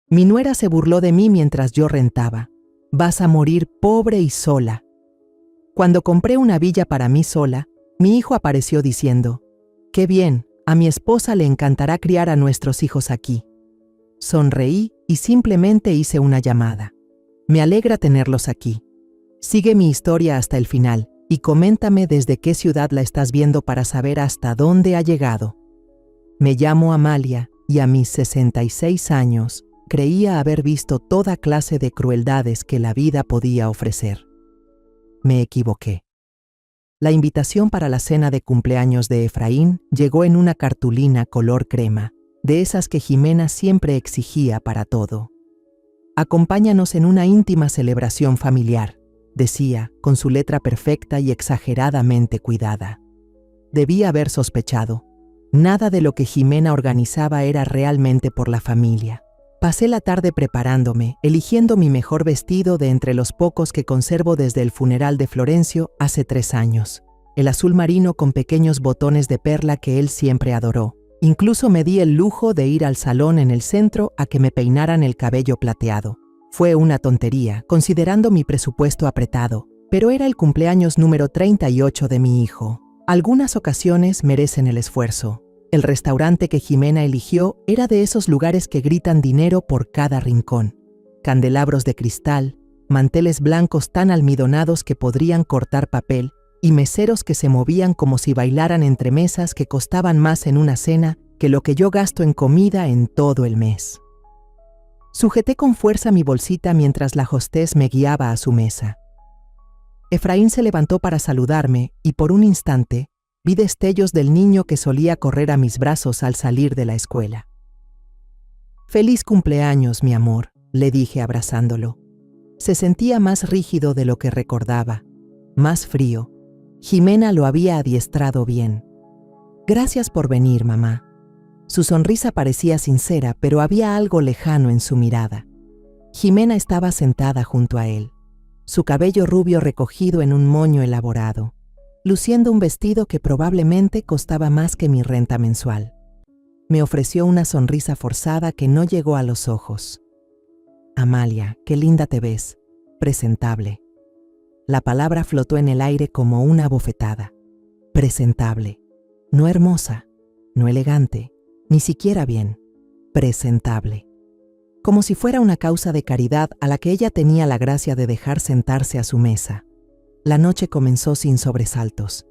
Mi nuera se burló de mí mientras yo rentaba. Vas a morir pobre y sola. Cuando compré una villa para mí sola, mi hijo apareció diciendo, «Qué bien, a mi esposa le encantará criar a nuestros hijos aquí». Sonreí y simplemente hice una llamada. Me alegra tenerlos aquí. Sigue mi historia hasta el final y coméntame desde qué ciudad la estás viendo para saber hasta dónde ha llegado. Me llamo Amalia y a mis 66 años creía haber visto toda clase de crueldades que la vida podía ofrecer. Me equivoqué. La invitación para la cena de cumpleaños de Efraín llegó en una cartulina color crema, de esas que Jimena siempre exigía para todo. «Acompáñanos en una íntima celebración familiar», decía, con su letra perfecta y exageradamente cuidada. Debí haber sospechado. Nada de lo que Jimena organizaba era realmente por la familia. Pasé la tarde preparándome, eligiendo mi mejor vestido de entre los pocos que conservo desde el funeral de Florencio hace 3 años. El azul marino con pequeños botones de perla que él siempre adoró. Incluso me di el lujo de ir al salón en el centro a que me peinaran el cabello plateado. Fue una tontería, considerando mi presupuesto apretado, pero era el cumpleaños número 38 de mi hijo. Algunas ocasiones merecen el esfuerzo. El restaurante que Jimena eligió era de esos lugares que gritan dinero por cada rincón. Candelabros de cristal, manteles blancos tan almidonados que podrían cortar papel y meseros que se movían como si bailaran entre mesas que costaban más en una cena que lo que yo gasto en comida en todo el mes. Sujeté con fuerza mi bolsita mientras la hostess me guiaba a su mesa. Efraín se levantó para saludarme y por un instante vi destellos del niño que solía correr a mis brazos al salir de la escuela. «Feliz cumpleaños, mi amor», le dije abrazándolo. Se sentía más rígido de lo que recordaba, más frío. Jimena lo había adiestrado bien. «Gracias por venir, mamá». Su sonrisa parecía sincera, pero había algo lejano en su mirada. Jimena estaba sentada junto a él, su cabello rubio recogido en un moño elaborado, luciendo un vestido que probablemente costaba más que mi renta mensual. Me ofreció una sonrisa forzada que no llegó a los ojos. «Amalia, qué linda te ves, presentable». La palabra flotó en el aire como una bofetada. Presentable. No hermosa, no elegante, ni siquiera bien. Presentable. Como si fuera una causa de caridad a la que ella tenía la gracia de dejar sentarse a su mesa. La noche comenzó sin sobresaltos.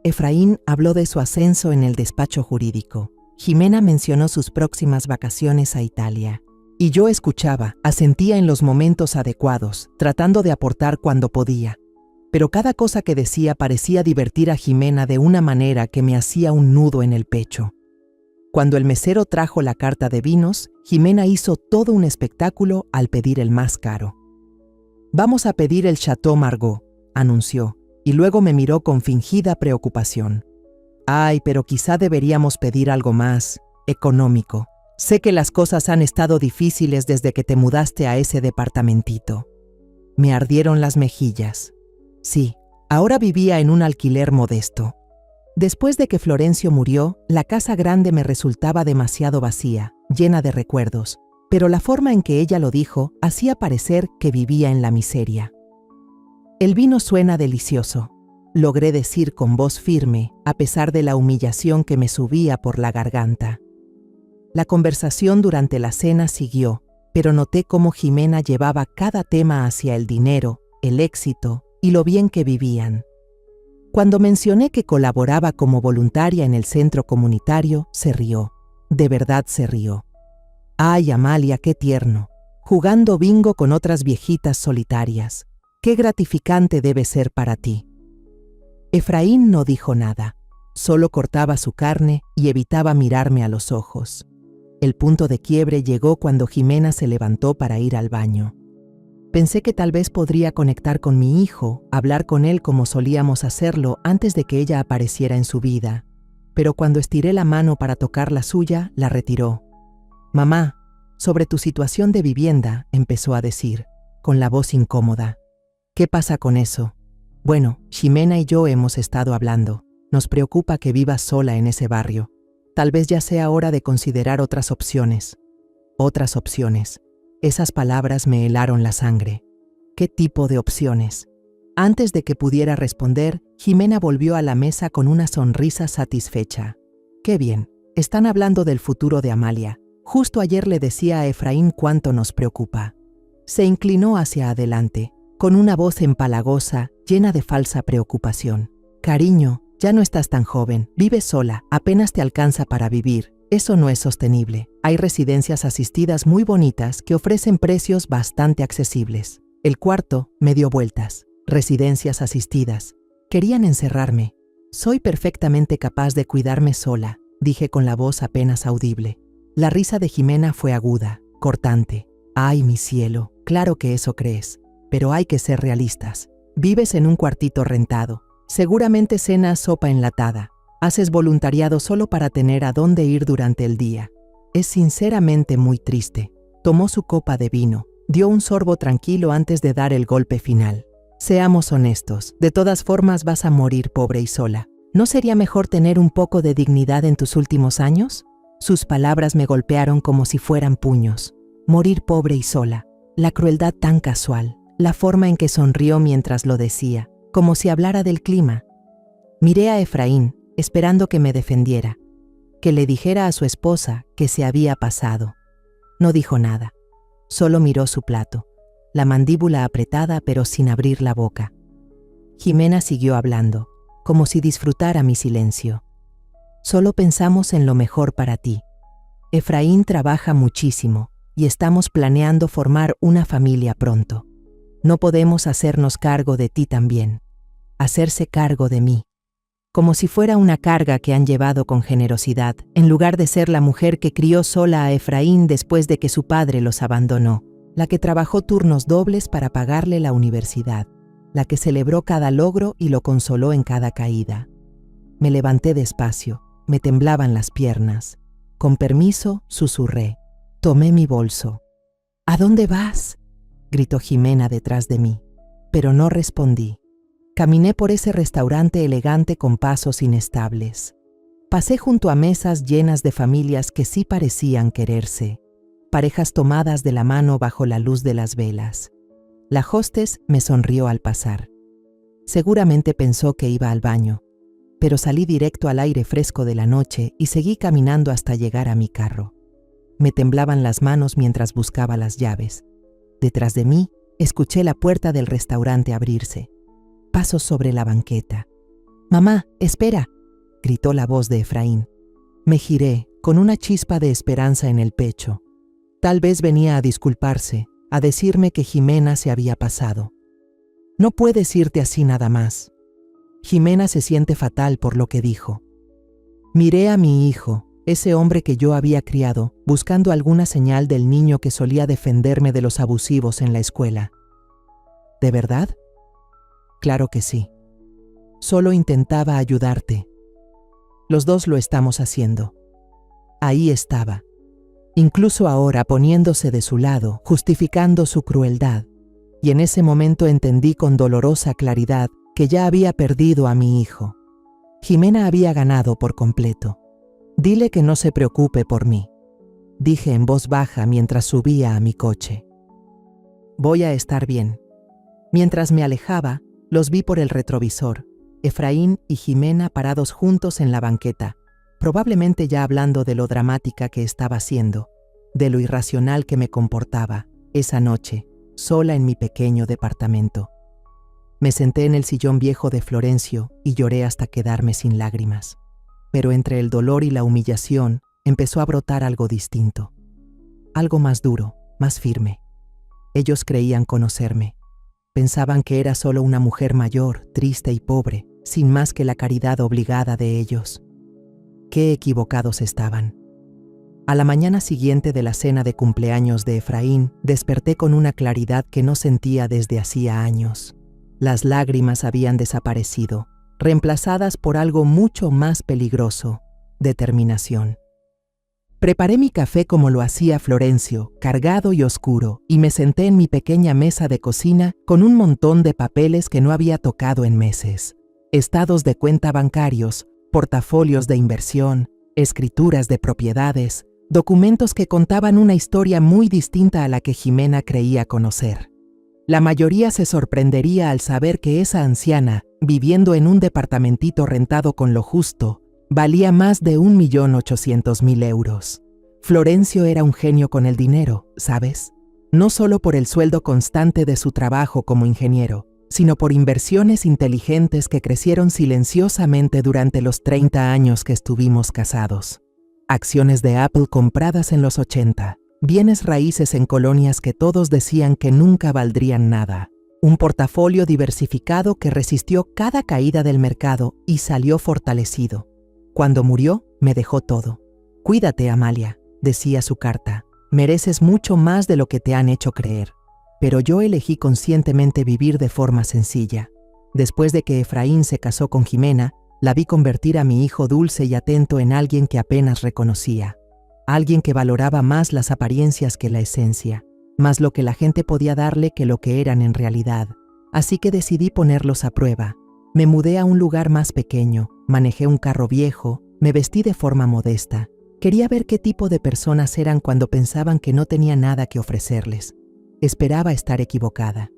Efraín habló de su ascenso en el despacho jurídico. Jimena mencionó sus próximas vacaciones a Italia. Y yo escuchaba, asentía en los momentos adecuados, tratando de aportar cuando podía. Pero cada cosa que decía parecía divertir a Jimena de una manera que me hacía un nudo en el pecho. Cuando el mesero trajo la carta de vinos, Jimena hizo todo un espectáculo al pedir el más caro. «Vamos a pedir el Chateau Margaux», anunció, y luego me miró con fingida preocupación. «Ay, pero quizá deberíamos pedir algo más económico. Sé que las cosas han estado difíciles desde que te mudaste a ese departamentito». Me ardieron las mejillas. Sí, ahora vivía en un alquiler modesto. Después de que Florencio murió, la casa grande me resultaba demasiado vacía, llena de recuerdos, pero la forma en que ella lo dijo hacía parecer que vivía en la miseria. «El vino suena delicioso», logré decir con voz firme, a pesar de la humillación que me subía por la garganta. La conversación durante la cena siguió, pero noté cómo Jimena llevaba cada tema hacia el dinero, el éxito y lo bien que vivían. Cuando mencioné que colaboraba como voluntaria en el centro comunitario, se rió. De verdad se rió. «Ay, Amalia, qué tierno. Jugando bingo con otras viejitas solitarias. Qué gratificante debe ser para ti». Efraín no dijo nada. Solo cortaba su carne y evitaba mirarme a los ojos. El punto de quiebre llegó cuando Jimena se levantó para ir al baño. Pensé que tal vez podría conectar con mi hijo, hablar con él como solíamos hacerlo antes de que ella apareciera en su vida. Pero cuando estiré la mano para tocar la suya, la retiró. «Mamá, sobre tu situación de vivienda», empezó a decir, con la voz incómoda. «¿Qué pasa con eso?» «Bueno, Jimena y yo hemos estado hablando. Nos preocupa que vivas sola en ese barrio. Tal vez ya sea hora de considerar otras opciones». «Otras opciones». Esas palabras me helaron la sangre. ¿Qué tipo de opciones? Antes de que pudiera responder, Jimena volvió a la mesa con una sonrisa satisfecha. ¡Qué bien! Están hablando del futuro de Amalia. Justo ayer le decía a Efraín cuánto nos preocupa. Se inclinó hacia adelante, con una voz empalagosa, llena de falsa preocupación. Cariño, ya no estás tan joven, vives sola, apenas te alcanza para vivir. Eso no es sostenible. Hay residencias asistidas muy bonitas que ofrecen precios bastante accesibles. El cuarto me dio vueltas. Residencias asistidas. Querían encerrarme. Soy perfectamente capaz de cuidarme sola, dije con la voz apenas audible. La risa de Jimena fue aguda, cortante. Ay, mi cielo, claro que eso crees. Pero hay que ser realistas. Vives en un cuartito rentado. Seguramente cenas sopa enlatada. Haces voluntariado solo para tener a dónde ir durante el día. Es sinceramente muy triste. Tomó su copa de vino, dio un sorbo tranquilo antes de dar el golpe final. Seamos honestos, de todas formas vas a morir pobre y sola. ¿No sería mejor tener un poco de dignidad en tus últimos años? Sus palabras me golpearon como si fueran puños. Morir pobre y sola. La crueldad tan casual, la forma en que sonrió mientras lo decía, como si hablara del clima. Miré a Efraín, esperando que me defendiera, que le dijera a su esposa que se había pasado. No dijo nada, solo miró su plato, la mandíbula apretada pero sin abrir la boca. Jimena siguió hablando, como si disfrutara mi silencio. Solo pensamos en lo mejor para ti. Efraín trabaja muchísimo y estamos planeando formar una familia pronto. No podemos hacernos cargo de ti también, hacerse cargo de mí. Como si fuera una carga que han llevado con generosidad, en lugar de ser la mujer que crió sola a Efraín después de que su padre los abandonó, la que trabajó turnos dobles para pagarle la universidad, la que celebró cada logro y lo consoló en cada caída. Me levanté despacio, me temblaban las piernas. Con permiso, susurré. Tomé mi bolso. ¿A dónde vas?, gritó Jimena detrás de mí, pero no respondí. Caminé por ese restaurante elegante con pasos inestables. Pasé junto a mesas llenas de familias que sí parecían quererse, parejas tomadas de la mano bajo la luz de las velas. La hostess me sonrió al pasar. Seguramente pensó que iba al baño, pero salí directo al aire fresco de la noche y seguí caminando hasta llegar a mi carro. Me temblaban las manos mientras buscaba las llaves. Detrás de mí, escuché la puerta del restaurante abrirse. Pasos sobre la banqueta. «Mamá, espera», gritó la voz de Efraín. Me giré, con una chispa de esperanza en el pecho. Tal vez venía a disculparse, a decirme que Jimena se había pasado. «No puedes irte así nada más. Jimena se siente fatal por lo que dijo». Miré a mi hijo, ese hombre que yo había criado, buscando alguna señal del niño que solía defenderme de los abusivos en la escuela. ¿De verdad? Claro que sí. Solo intentaba ayudarte. Los dos lo estamos haciendo. Ahí estaba. Incluso ahora poniéndose de su lado, justificando su crueldad. Y en ese momento entendí con dolorosa claridad que ya había perdido a mi hijo. Jimena había ganado por completo. Dile que no se preocupe por mí, dije en voz baja mientras subía a mi coche. Voy a estar bien. Mientras me alejaba, los vi por el retrovisor, Efraín y Jimena parados juntos en la banqueta, probablemente ya hablando de lo dramática que estaba siendo, de lo irracional que me comportaba esa noche, sola en mi pequeño departamento. Me senté en el sillón viejo de Florencio y lloré hasta quedarme sin lágrimas. Pero entre el dolor y la humillación empezó a brotar algo distinto. Algo más duro, más firme. Ellos creían conocerme. Pensaban que era solo una mujer mayor, triste y pobre, sin más que la caridad obligada de ellos. Qué equivocados estaban. A la mañana siguiente de la cena de cumpleaños de Efraín, desperté con una claridad que no sentía desde hacía años. Las lágrimas habían desaparecido, reemplazadas por algo mucho más peligroso: determinación. Preparé mi café como lo hacía Florencio, cargado y oscuro, y me senté en mi pequeña mesa de cocina con un montón de papeles que no había tocado en meses. Estados de cuenta bancarios, portafolios de inversión, escrituras de propiedades, documentos que contaban una historia muy distinta a la que Jimena creía conocer. La mayoría se sorprendería al saber que esa anciana, viviendo en un departamentito rentado con lo justo, valía más de 1.800.000 euros. Florencio era un genio con el dinero, ¿sabes? No solo por el sueldo constante de su trabajo como ingeniero, sino por inversiones inteligentes que crecieron silenciosamente durante los 30 años que estuvimos casados. Acciones de Apple compradas en los 80, bienes raíces en colonias que todos decían que nunca valdrían nada, un portafolio diversificado que resistió cada caída del mercado y salió fortalecido. Cuando murió, me dejó todo. Cuídate, Amalia, decía su carta, mereces mucho más de lo que te han hecho creer. Pero yo elegí conscientemente vivir de forma sencilla. Después de que Efraín se casó con Jimena, la vi convertir a mi hijo dulce y atento en alguien que apenas reconocía. Alguien que valoraba más las apariencias que la esencia, más lo que la gente podía darle que lo que eran en realidad. Así que decidí ponerlos a prueba. Me mudé a un lugar más pequeño, manejé un carro viejo, me vestí de forma modesta. Quería ver qué tipo de personas eran cuando pensaban que no tenía nada que ofrecerles. Esperaba estar equivocada.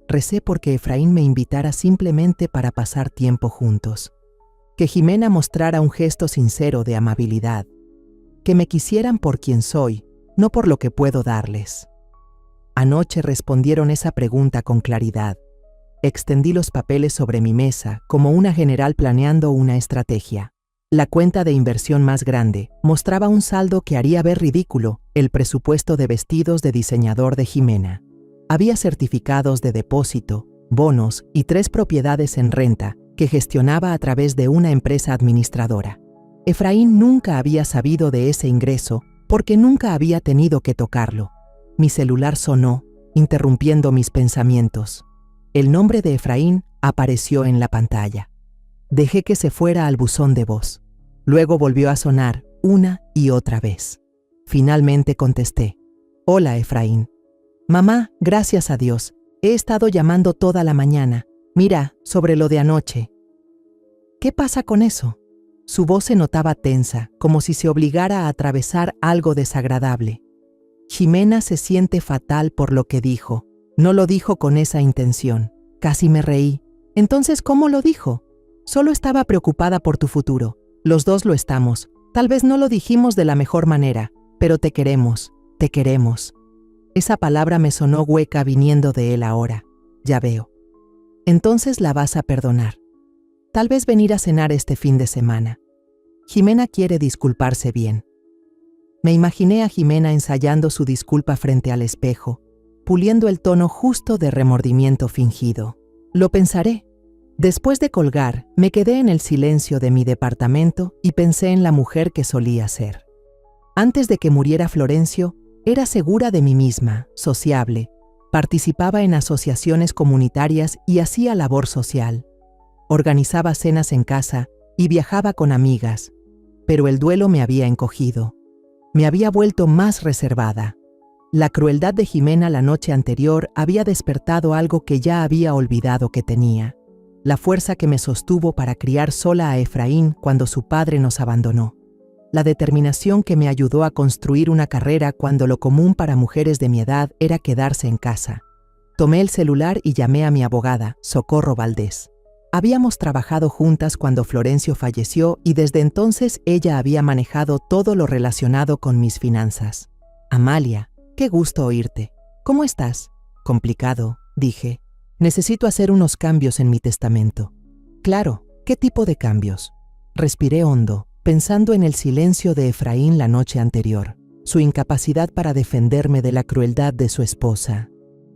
Recé porque Efraín me invitara simplemente para pasar tiempo juntos. Que Jimena mostrara un gesto sincero de amabilidad. Que me quisieran por quien soy, no por lo que puedo darles. Anoche respondieron esa pregunta con claridad. Extendí los papeles sobre mi mesa como una general planeando una estrategia. La cuenta de inversión más grande mostraba un saldo que haría ver ridículo el presupuesto de vestidos de diseñador de Jimena. Había certificados de depósito, bonos y 3 propiedades en renta que gestionaba a través de una empresa administradora. Efraín nunca había sabido de ese ingreso porque nunca había tenido que tocarlo. Mi celular sonó, interrumpiendo mis pensamientos. El nombre de Efraín apareció en la pantalla. Dejé que se fuera al buzón de voz. Luego volvió a sonar una y otra vez. Finalmente contesté. Hola, Efraín. Mamá, gracias a Dios. He estado llamando toda la mañana. Mira, sobre lo de anoche. ¿Qué pasa con eso? Su voz se notaba tensa, como si se obligara a atravesar algo desagradable. Jimena se siente fatal por lo que dijo. No lo dijo con esa intención. Casi me reí. Entonces, ¿cómo lo dijo? Solo estaba preocupada por tu futuro. Los dos lo estamos. Tal vez no lo dijimos de la mejor manera, pero te queremos, te queremos. Esa palabra me sonó hueca viniendo de él ahora. Ya veo. Entonces la vas a perdonar. Tal vez venir a cenar este fin de semana. Jimena quiere disculparse bien. Me imaginé a Jimena ensayando su disculpa frente al espejo, puliendo el tono justo de remordimiento fingido. Lo pensaré. Después de colgar, me quedé en el silencio de mi departamento y pensé en la mujer que solía ser. Antes de que muriera Florencio, era segura de mí misma, sociable, participaba en asociaciones comunitarias y hacía labor social. Organizaba cenas en casa y viajaba con amigas, pero el duelo me había encogido. Me había vuelto más reservada. La crueldad de Jimena la noche anterior había despertado algo que ya había olvidado que tenía. La fuerza que me sostuvo para criar sola a Efraín cuando su padre nos abandonó. La determinación que me ayudó a construir una carrera cuando lo común para mujeres de mi edad era quedarse en casa. Tomé el celular y llamé a mi abogada, Socorro Valdés. Habíamos trabajado juntas cuando Florencio falleció y desde entonces ella había manejado todo lo relacionado con mis finanzas. Amalia, qué gusto oírte. ¿Cómo estás? Complicado, dije. Necesito hacer unos cambios en mi testamento. Claro, ¿qué tipo de cambios? Respiré hondo, pensando en el silencio de Efraín la noche anterior, su incapacidad para defenderme de la crueldad de su esposa.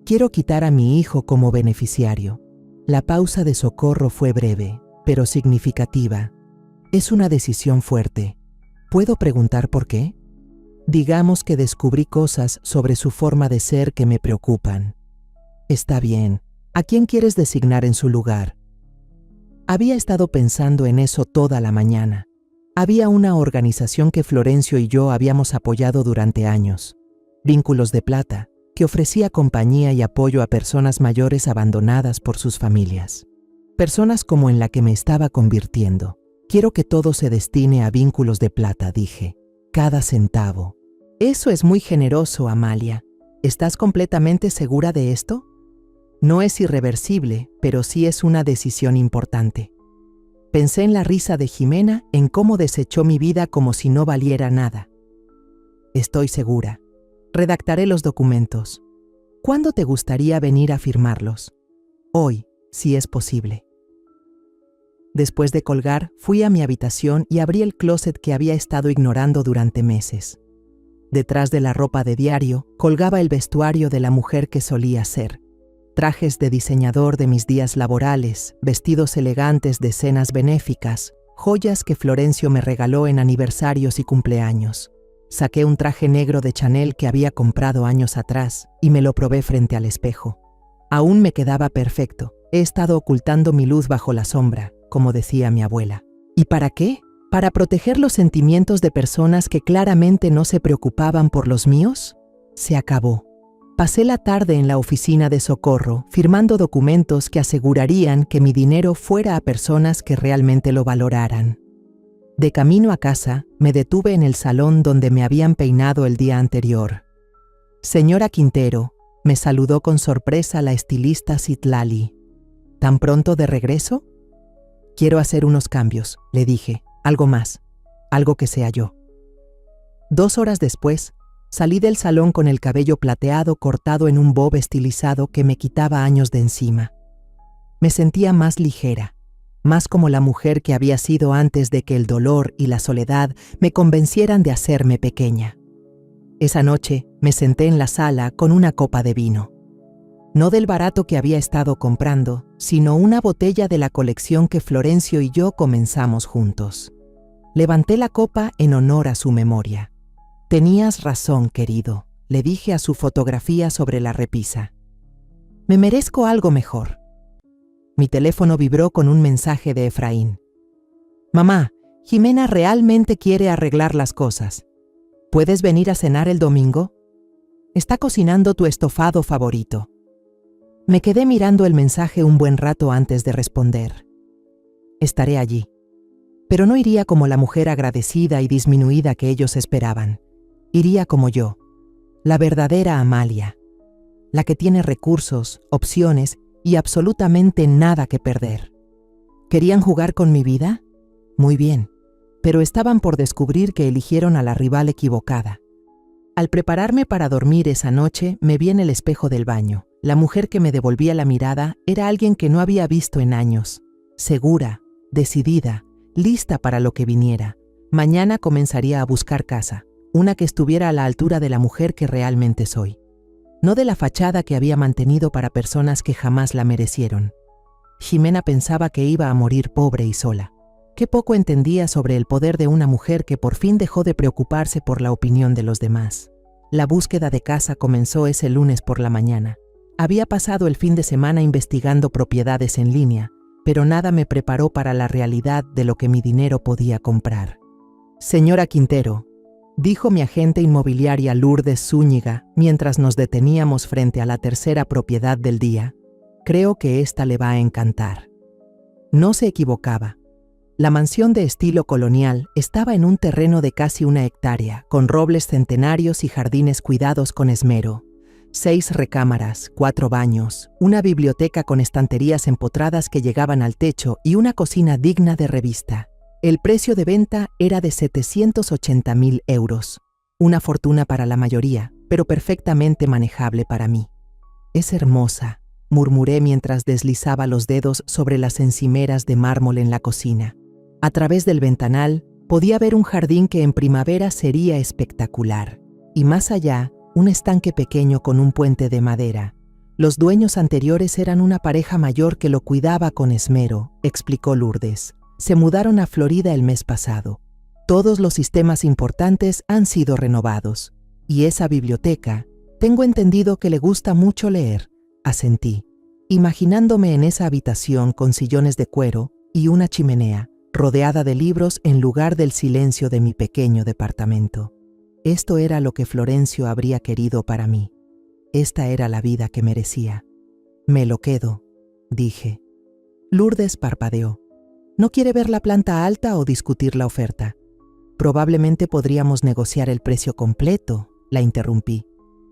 Quiero quitar a mi hijo como beneficiario. La pausa de Socorro fue breve, pero significativa. Es una decisión fuerte. ¿Puedo preguntar por qué? Digamos que descubrí cosas sobre su forma de ser que me preocupan. Está bien. ¿A quién quieres designar en su lugar? Había estado pensando en eso toda la mañana. Había una organización que Florencio y yo habíamos apoyado durante años, Vínculos de Plata, que ofrecía compañía y apoyo a personas mayores abandonadas por sus familias. Personas como en la que me estaba convirtiendo. Quiero que todo se destine a Vínculos de Plata, dije. cada centavo. Eso es muy generoso, Amalia. ¿Estás completamente segura de esto? No es irreversible, pero sí es una decisión importante. Pensé en la risa de Jimena, en cómo desechó mi vida como si no valiera nada. Estoy segura. Redactaré los documentos. ¿Cuándo te gustaría venir a firmarlos? Hoy, si es posible. Después de colgar, fui a mi habitación y abrí el closet que había estado ignorando durante meses. Detrás de la ropa de diario, colgaba el vestuario de la mujer que solía ser. Trajes de diseñador de mis días laborales, vestidos elegantes de cenas benéficas, joyas que Florencio me regaló en aniversarios y cumpleaños. Saqué un traje negro de Chanel que había comprado años atrás y me lo probé frente al espejo. Aún me quedaba perfecto. He estado ocultando mi luz bajo la sombra, como decía mi abuela. ¿Y para qué? ¿Para proteger los sentimientos de personas que claramente no se preocupaban por los míos? Se acabó. Pasé la tarde en la oficina de Socorro, firmando documentos que asegurarían que mi dinero fuera a personas que realmente lo valoraran. De camino a casa, me detuve en el salón donde me habían peinado el día anterior. Señora Quintero, me saludó con sorpresa la estilista Citlali. ¿Tan pronto de regreso? Quiero hacer unos cambios, le dije. Algo más. Algo que sea yo. 2 horas después, salí del salón con el cabello plateado cortado en un bob estilizado que me quitaba años de encima. Me sentía más ligera, más como la mujer que había sido antes de que el dolor y la soledad me convencieran de hacerme pequeña. Esa noche me senté en la sala con una copa de vino. No del barato que había estado comprando, sino una botella de la colección que Florencio y yo comenzamos juntos. Levanté la copa en honor a su memoria. Tenías razón, querido, le dije a su fotografía sobre la repisa. Me merezco algo mejor. Mi teléfono vibró con un mensaje de Efraín. Mamá, Jimena realmente quiere arreglar las cosas. ¿Puedes venir a cenar el domingo? Está cocinando tu estofado favorito. Me quedé mirando el mensaje un buen rato antes de responder. Estaré allí. Pero no iría como la mujer agradecida y disminuida que ellos esperaban. Iría como yo, la verdadera Amalia, la que tiene recursos, opciones y absolutamente nada que perder. ¿Querían jugar con mi vida? Muy bien, pero estaban por descubrir que eligieron a la rival equivocada. Al prepararme para dormir esa noche, me vi en el espejo del baño. La mujer que me devolvía la mirada era alguien que no había visto en años. Segura, decidida, lista para lo que viniera. Mañana comenzaría a buscar casa, una que estuviera a la altura de la mujer que realmente soy. No de la fachada que había mantenido para personas que jamás la merecieron. Jimena pensaba que iba a morir pobre y sola. Qué poco entendía sobre el poder de una mujer que por fin dejó de preocuparse por la opinión de los demás. La búsqueda de casa comenzó ese lunes por la mañana. Había pasado el fin de semana investigando propiedades en línea, pero nada me preparó para la realidad de lo que mi dinero podía comprar. Señora Quintero, dijo mi agente inmobiliaria Lourdes Zúñiga mientras nos deteníamos frente a la tercera propiedad del día, creo que esta le va a encantar. No se equivocaba. La mansión de estilo colonial estaba en un terreno de casi 1 hectárea, con robles centenarios y jardines cuidados con esmero. 6 recámaras, 4 baños, una biblioteca con estanterías empotradas que llegaban al techo y una cocina digna de revista. El precio de venta era de 780.000 euros. Una fortuna para la mayoría, pero perfectamente manejable para mí. Es hermosa, murmuré mientras deslizaba los dedos sobre las encimeras de mármol en la cocina. A través del ventanal podía ver un jardín que en primavera sería espectacular. Y más allá, un estanque pequeño con un puente de madera. Los dueños anteriores eran una pareja mayor que lo cuidaba con esmero, explicó Lourdes. Se mudaron a Florida el mes pasado. Todos los sistemas importantes han sido renovados. Y esa biblioteca, tengo entendido que le gusta mucho leer, asentí, imaginándome en esa habitación con sillones de cuero y una chimenea, rodeada de libros en lugar del silencio de mi pequeño departamento. Esto era lo que Florencio habría querido para mí. Esta era la vida que merecía. Me lo quedo, dije. Lourdes parpadeó. ¿No quiere ver la planta alta o discutir la oferta? Probablemente podríamos negociar el precio completo, la interrumpí.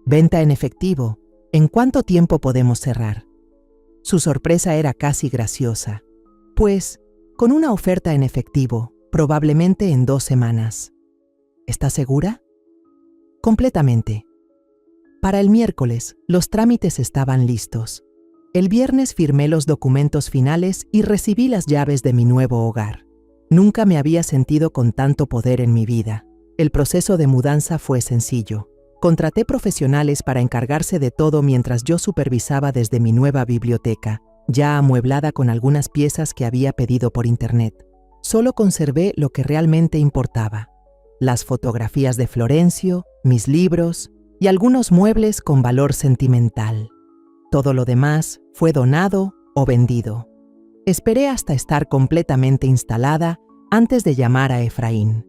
Venta en efectivo. ¿En cuánto tiempo podemos cerrar? Su sorpresa era casi graciosa. Pues, con una oferta en efectivo, probablemente en 2 semanas. ¿Estás segura? Completamente. Para el miércoles, los trámites estaban listos. El viernes firmé los documentos finales y recibí las llaves de mi nuevo hogar. Nunca me había sentido con tanto poder en mi vida. El proceso de mudanza fue sencillo. Contraté profesionales para encargarse de todo mientras yo supervisaba desde mi nueva biblioteca, ya amueblada con algunas piezas que había pedido por internet. Solo conservé lo que realmente importaba: las fotografías de Florencio, mis libros y algunos muebles con valor sentimental. Todo lo demás fue donado o vendido. Esperé hasta estar completamente instalada antes de llamar a Efraín.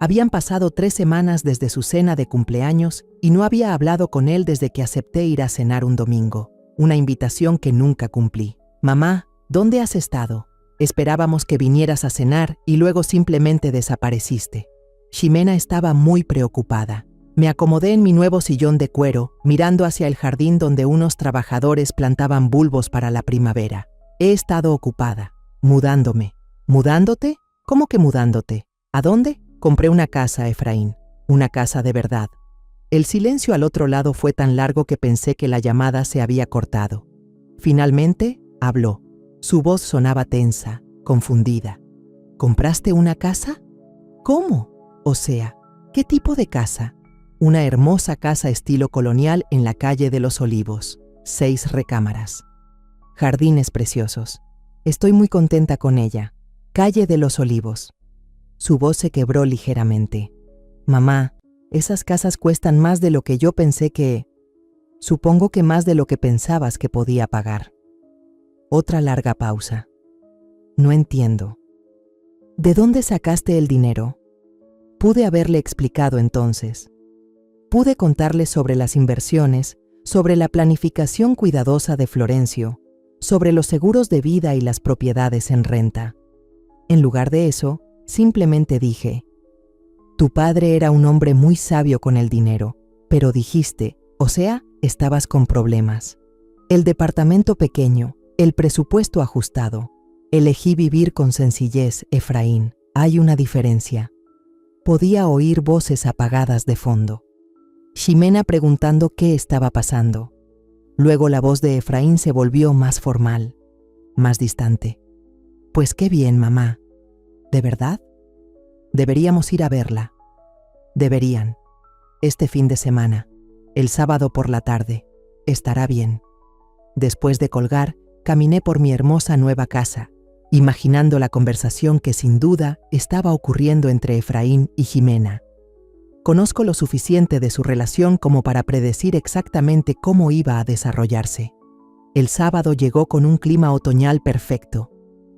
Habían pasado 3 semanas desde su cena de cumpleaños y no había hablado con él desde que acepté ir a cenar un domingo, una invitación que nunca cumplí. Mamá, ¿dónde has estado? Esperábamos que vinieras a cenar y luego simplemente desapareciste. Ximena estaba muy preocupada. Me acomodé en mi nuevo sillón de cuero, mirando hacia el jardín donde unos trabajadores plantaban bulbos para la primavera. He estado ocupada, mudándome. ¿Mudándote? ¿Cómo que mudándote? ¿A dónde? Compré una casa, Efraín. Una casa de verdad. El silencio al otro lado fue tan largo que pensé que la llamada se había cortado. Finalmente, habló. Su voz sonaba tensa, confundida. ¿Compraste una casa? ¿Cómo? O sea, ¿qué tipo de casa? Una hermosa casa estilo colonial en la calle de los Olivos. 6 recámaras. Jardines preciosos. Estoy muy contenta con ella. Calle de los Olivos. Su voz se quebró ligeramente. Mamá, esas casas cuestan más de lo que yo pensé que... Supongo que más de lo que pensabas que podía pagar. Otra larga pausa. No entiendo. ¿De dónde sacaste el dinero? Pude haberle explicado entonces. Pude contarle sobre las inversiones, sobre la planificación cuidadosa de Florencio, sobre los seguros de vida y las propiedades en renta. En lugar de eso, simplemente dije: tu padre era un hombre muy sabio con el dinero, pero dijiste, o sea, estabas con problemas. El departamento pequeño, el presupuesto ajustado. Elegí vivir con sencillez, Efraín. Hay una diferencia. Podía oír voces apagadas de fondo. Ximena preguntando qué estaba pasando. Luego la voz de Efraín se volvió más formal, más distante. Pues qué bien, mamá. ¿De verdad? Deberíamos ir a verla. Deberían. Este fin de semana, el sábado por la tarde. Estará bien. Después de colgar, caminé por mi hermosa nueva casa, imaginando la conversación que sin duda estaba ocurriendo entre Efraín y Ximena. Conozco lo suficiente de su relación como para predecir exactamente cómo iba a desarrollarse. El sábado llegó con un clima otoñal perfecto.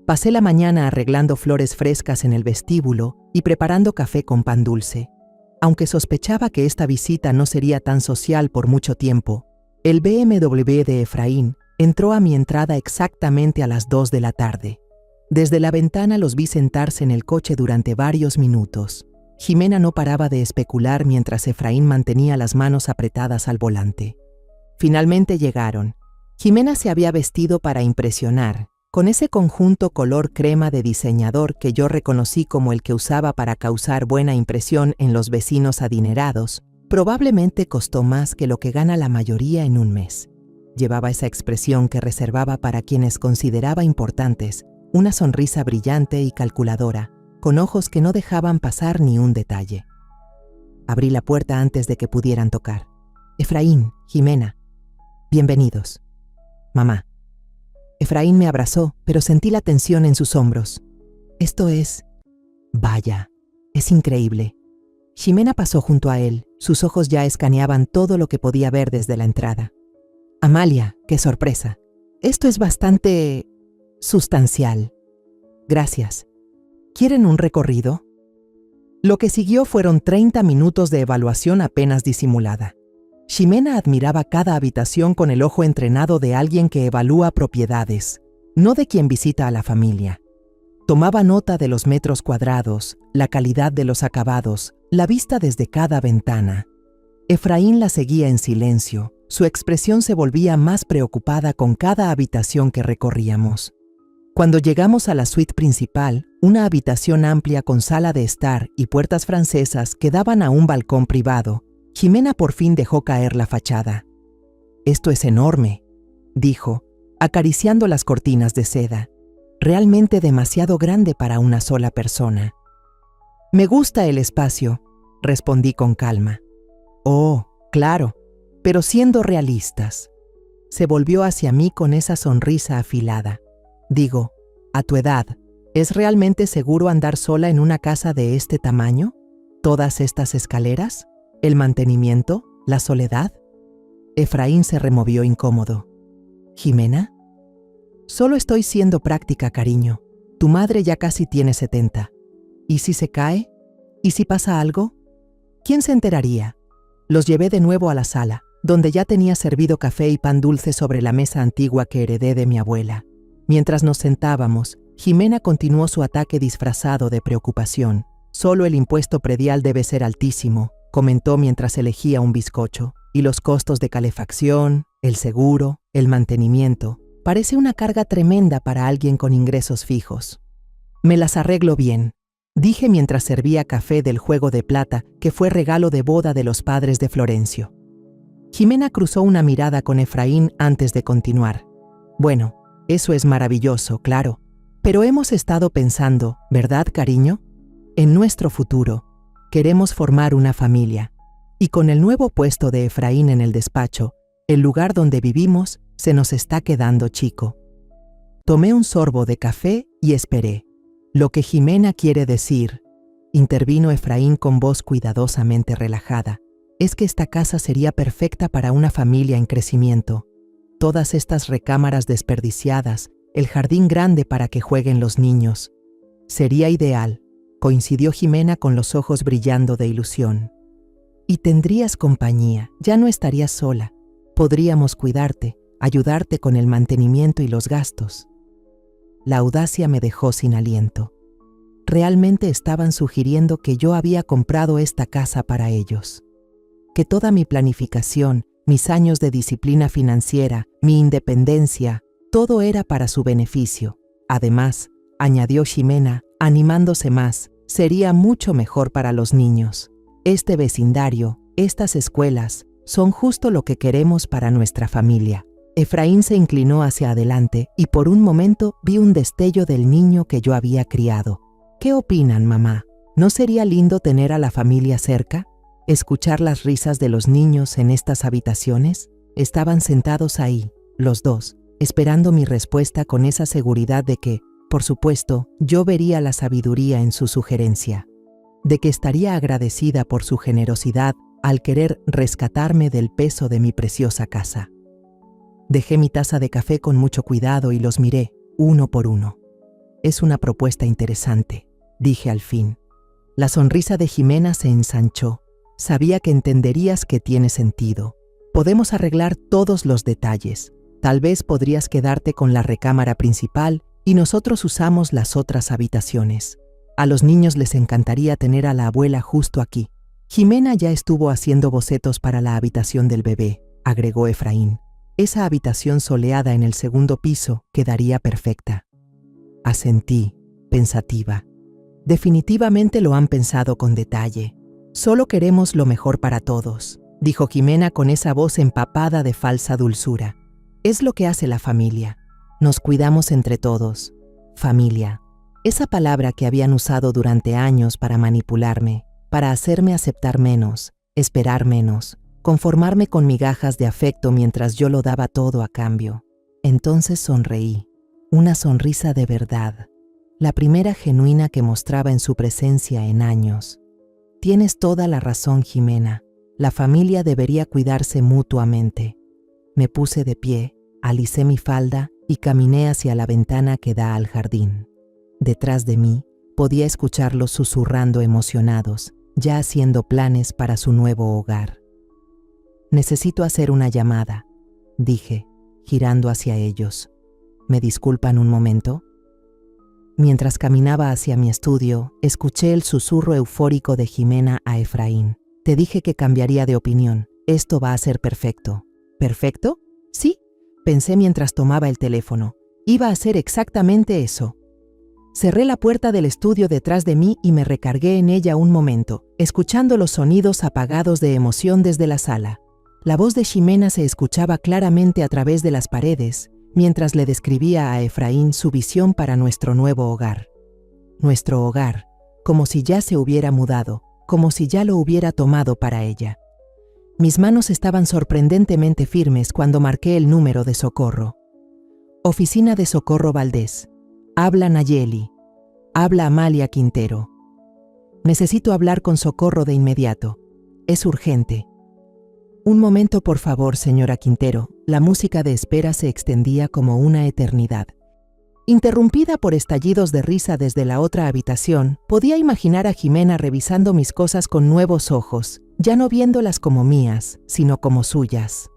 Pasé la mañana arreglando flores frescas en el vestíbulo y preparando café con pan dulce. Aunque sospechaba que esta visita no sería tan social por mucho tiempo, el BMW de Efraín entró a mi entrada exactamente a las 2 de la tarde. Desde la ventana los vi sentarse en el coche durante varios minutos. Ximena no paraba de especular mientras Efraín mantenía las manos apretadas al volante. Finalmente llegaron. Ximena se había vestido para impresionar, con ese conjunto color crema de diseñador que yo reconocí como el que usaba para causar buena impresión en los vecinos adinerados. Probablemente costó más que lo que gana la mayoría en un mes. Llevaba esa expresión que reservaba para quienes consideraba importantes, una sonrisa brillante y calculadora, con ojos que no dejaban pasar ni un detalle. Abrí la puerta antes de que pudieran tocar. Efraín, Ximena, bienvenidos. Mamá. Efraín me abrazó, pero sentí la tensión en sus hombros. Esto es... Vaya, es increíble. Ximena pasó junto a él, sus ojos ya escaneaban todo lo que podía ver desde la entrada. Amalia, qué sorpresa. Esto es bastante... sustancial. Gracias. ¿Quieren un recorrido? Lo que siguió fueron 30 minutos de evaluación apenas disimulada. Ximena admiraba cada habitación con el ojo entrenado de alguien que evalúa propiedades, no de quien visita a la familia. Tomaba nota de los metros cuadrados, la calidad de los acabados, la vista desde cada ventana. Efraín la seguía en silencio. Su expresión se volvía más preocupada con cada habitación que recorríamos. Cuando llegamos a la suite principal, una habitación amplia con sala de estar y puertas francesas que daban a un balcón privado, Jimena por fin dejó caer la fachada. «Esto es enorme», dijo, acariciando las cortinas de seda. «Realmente demasiado grande para una sola persona». «Me gusta el espacio», respondí con calma. «Oh, claro, pero siendo realistas». Se volvió hacia mí con esa sonrisa afilada. «Digo, a tu edad, ¿es realmente seguro andar sola en una casa de este tamaño? ¿Todas estas escaleras? ¿El mantenimiento? ¿La soledad?» Efraín se removió incómodo. «¿Jimena?» «Solo estoy siendo práctica, cariño. Tu madre ya casi tiene 70. ¿Y si se cae? ¿Y si pasa algo? ¿Quién se enteraría?» Los llevé de nuevo a la sala, donde ya tenía servido café y pan dulce sobre la mesa antigua que heredé de mi abuela. Mientras nos sentábamos, Jimena continuó su ataque disfrazado de preocupación. «Solo el impuesto predial debe ser altísimo», comentó mientras elegía un bizcocho. «Y los costos de calefacción, el seguro, el mantenimiento. Parece una carga tremenda para alguien con ingresos fijos». «Me las arreglo bien», dije mientras servía café del juego de plata que fue regalo de boda de los padres de Florencio. Jimena cruzó una mirada con Efraín antes de continuar. «Bueno, eso es maravilloso, claro. Pero hemos estado pensando, ¿verdad, cariño? En nuestro futuro. Queremos formar una familia. Y con el nuevo puesto de Efraín en el despacho, el lugar donde vivimos se nos está quedando chico». Tomé un sorbo de café y esperé. «Lo que Jimena quiere decir», intervino Efraín con voz cuidadosamente relajada, «es que esta casa sería perfecta para una familia en crecimiento. Todas estas recámaras desperdiciadas, el jardín grande para que jueguen los niños. Sería ideal», coincidió Jimena con los ojos brillando de ilusión. «Y tendrías compañía, ya no estarías sola. Podríamos cuidarte, ayudarte con el mantenimiento y los gastos». La audacia me dejó sin aliento. Realmente estaban sugiriendo que yo había comprado esta casa para ellos. Que toda mi planificación, mis años de disciplina financiera, mi independencia, todo era para su beneficio. Además, añadió Jimena, animándose más, sería mucho mejor para los niños. Este vecindario, estas escuelas, son justo lo que queremos para nuestra familia. Efraín se inclinó hacia adelante y por un momento vi un destello del niño que yo había criado. «¿Qué opinan, mamá? ¿No sería lindo tener a la familia cerca? ¿Escuchar las risas de los niños en estas habitaciones?» Estaban sentados ahí, los dos, esperando mi respuesta con esa seguridad de que, por supuesto, yo vería la sabiduría en su sugerencia. De que estaría agradecida por su generosidad al querer rescatarme del peso de mi preciosa casa. Dejé mi taza de café con mucho cuidado y los miré, uno por uno. «Es una propuesta interesante», dije al fin. La sonrisa de Jimena se ensanchó. «Sabía que entenderías que tiene sentido. Podemos arreglar todos los detalles. Tal vez podrías quedarte con la recámara principal y nosotros usamos las otras habitaciones. A los niños les encantaría tener a la abuela justo aquí». «Jimena ya estuvo haciendo bocetos para la habitación del bebé», agregó Efraín. «Esa habitación soleada en el segundo piso quedaría perfecta». Asentí, pensativa. «Definitivamente lo han pensado con detalle. Solo queremos lo mejor para todos», dijo Jimena con esa voz empapada de falsa dulzura. «Es lo que hace la familia. Nos cuidamos entre todos. Familia. Esa palabra que habían usado durante años para manipularme, para hacerme aceptar menos, esperar menos, conformarme con migajas de afecto mientras yo lo daba todo a cambio». Entonces sonreí. Una sonrisa de verdad, la primera genuina que mostraba en su presencia en años. «Tienes toda la razón, Jimena. La familia debería cuidarse mutuamente». Me puse de pie, alicé mi falda y caminé hacia la ventana que da al jardín. Detrás de mí podía escucharlos susurrando emocionados, ya haciendo planes para su nuevo hogar. «Necesito hacer una llamada», dije, girando hacia ellos. «¿Me disculpan un momento?». Mientras caminaba hacia mi estudio, escuché el susurro eufórico de Jimena a Efraín. Te dije que cambiaría de opinión. Esto va a ser perfecto. ¿Perfecto? Sí, pensé mientras tomaba el teléfono. Iba a ser exactamente eso. Cerré la puerta del estudio detrás de mí y me recargué en ella un momento, escuchando los sonidos apagados de emoción desde la sala. La voz de Ximena se escuchaba claramente a través de las paredes, mientras le describía a Efraín su visión para nuestro nuevo hogar. Nuestro hogar, como si ya se hubiera mudado, como si ya lo hubiera tomado para ella. Mis manos estaban sorprendentemente firmes cuando marqué el número de Socorro. Oficina de Socorro Valdés. Habla Nayeli. Habla Amalia Quintero. Necesito hablar con Socorro de inmediato. Es urgente. Un momento, por favor, señora Quintero. La música de espera se extendía como una eternidad. Interrumpida por estallidos de risa desde la otra habitación, podía imaginar a Jimena revisando mis cosas con nuevos ojos, ya no viéndolas como mías, sino como suyas.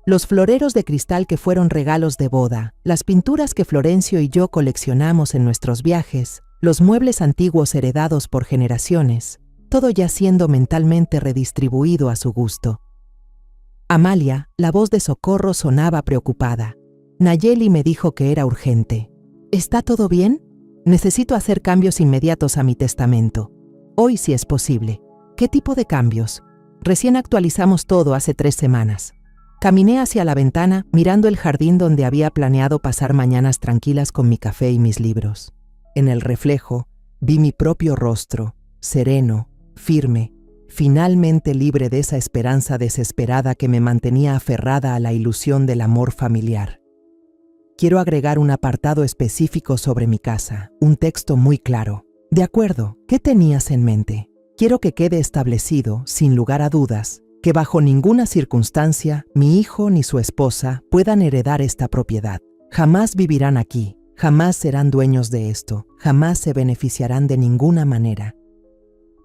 Los floreros de cristal que fueron regalos de boda, las pinturas que Florencio y yo coleccionamos en nuestros viajes, los muebles antiguos heredados por generaciones, todo ya siendo mentalmente redistribuido a su gusto. Amalia, la voz de Socorro sonaba preocupada. Nayeli me dijo que era urgente. ¿Está todo bien? Necesito hacer cambios inmediatos a mi testamento. Hoy si es posible. ¿Qué tipo de cambios? Recién actualizamos todo hace 3 semanas. Caminé hacia la ventana, mirando el jardín donde había planeado pasar mañanas tranquilas con mi café y mis libros. En el reflejo, vi mi propio rostro, sereno, firme, finalmente libre de esa esperanza desesperada que me mantenía aferrada a la ilusión del amor familiar. Quiero agregar un apartado específico sobre mi casa, un texto muy claro. De acuerdo, ¿qué tenías en mente? Quiero que quede establecido, sin lugar a dudas, que bajo ninguna circunstancia mi hijo ni su esposa puedan heredar esta propiedad. Jamás vivirán aquí, jamás serán dueños de esto, jamás se beneficiarán de ninguna manera.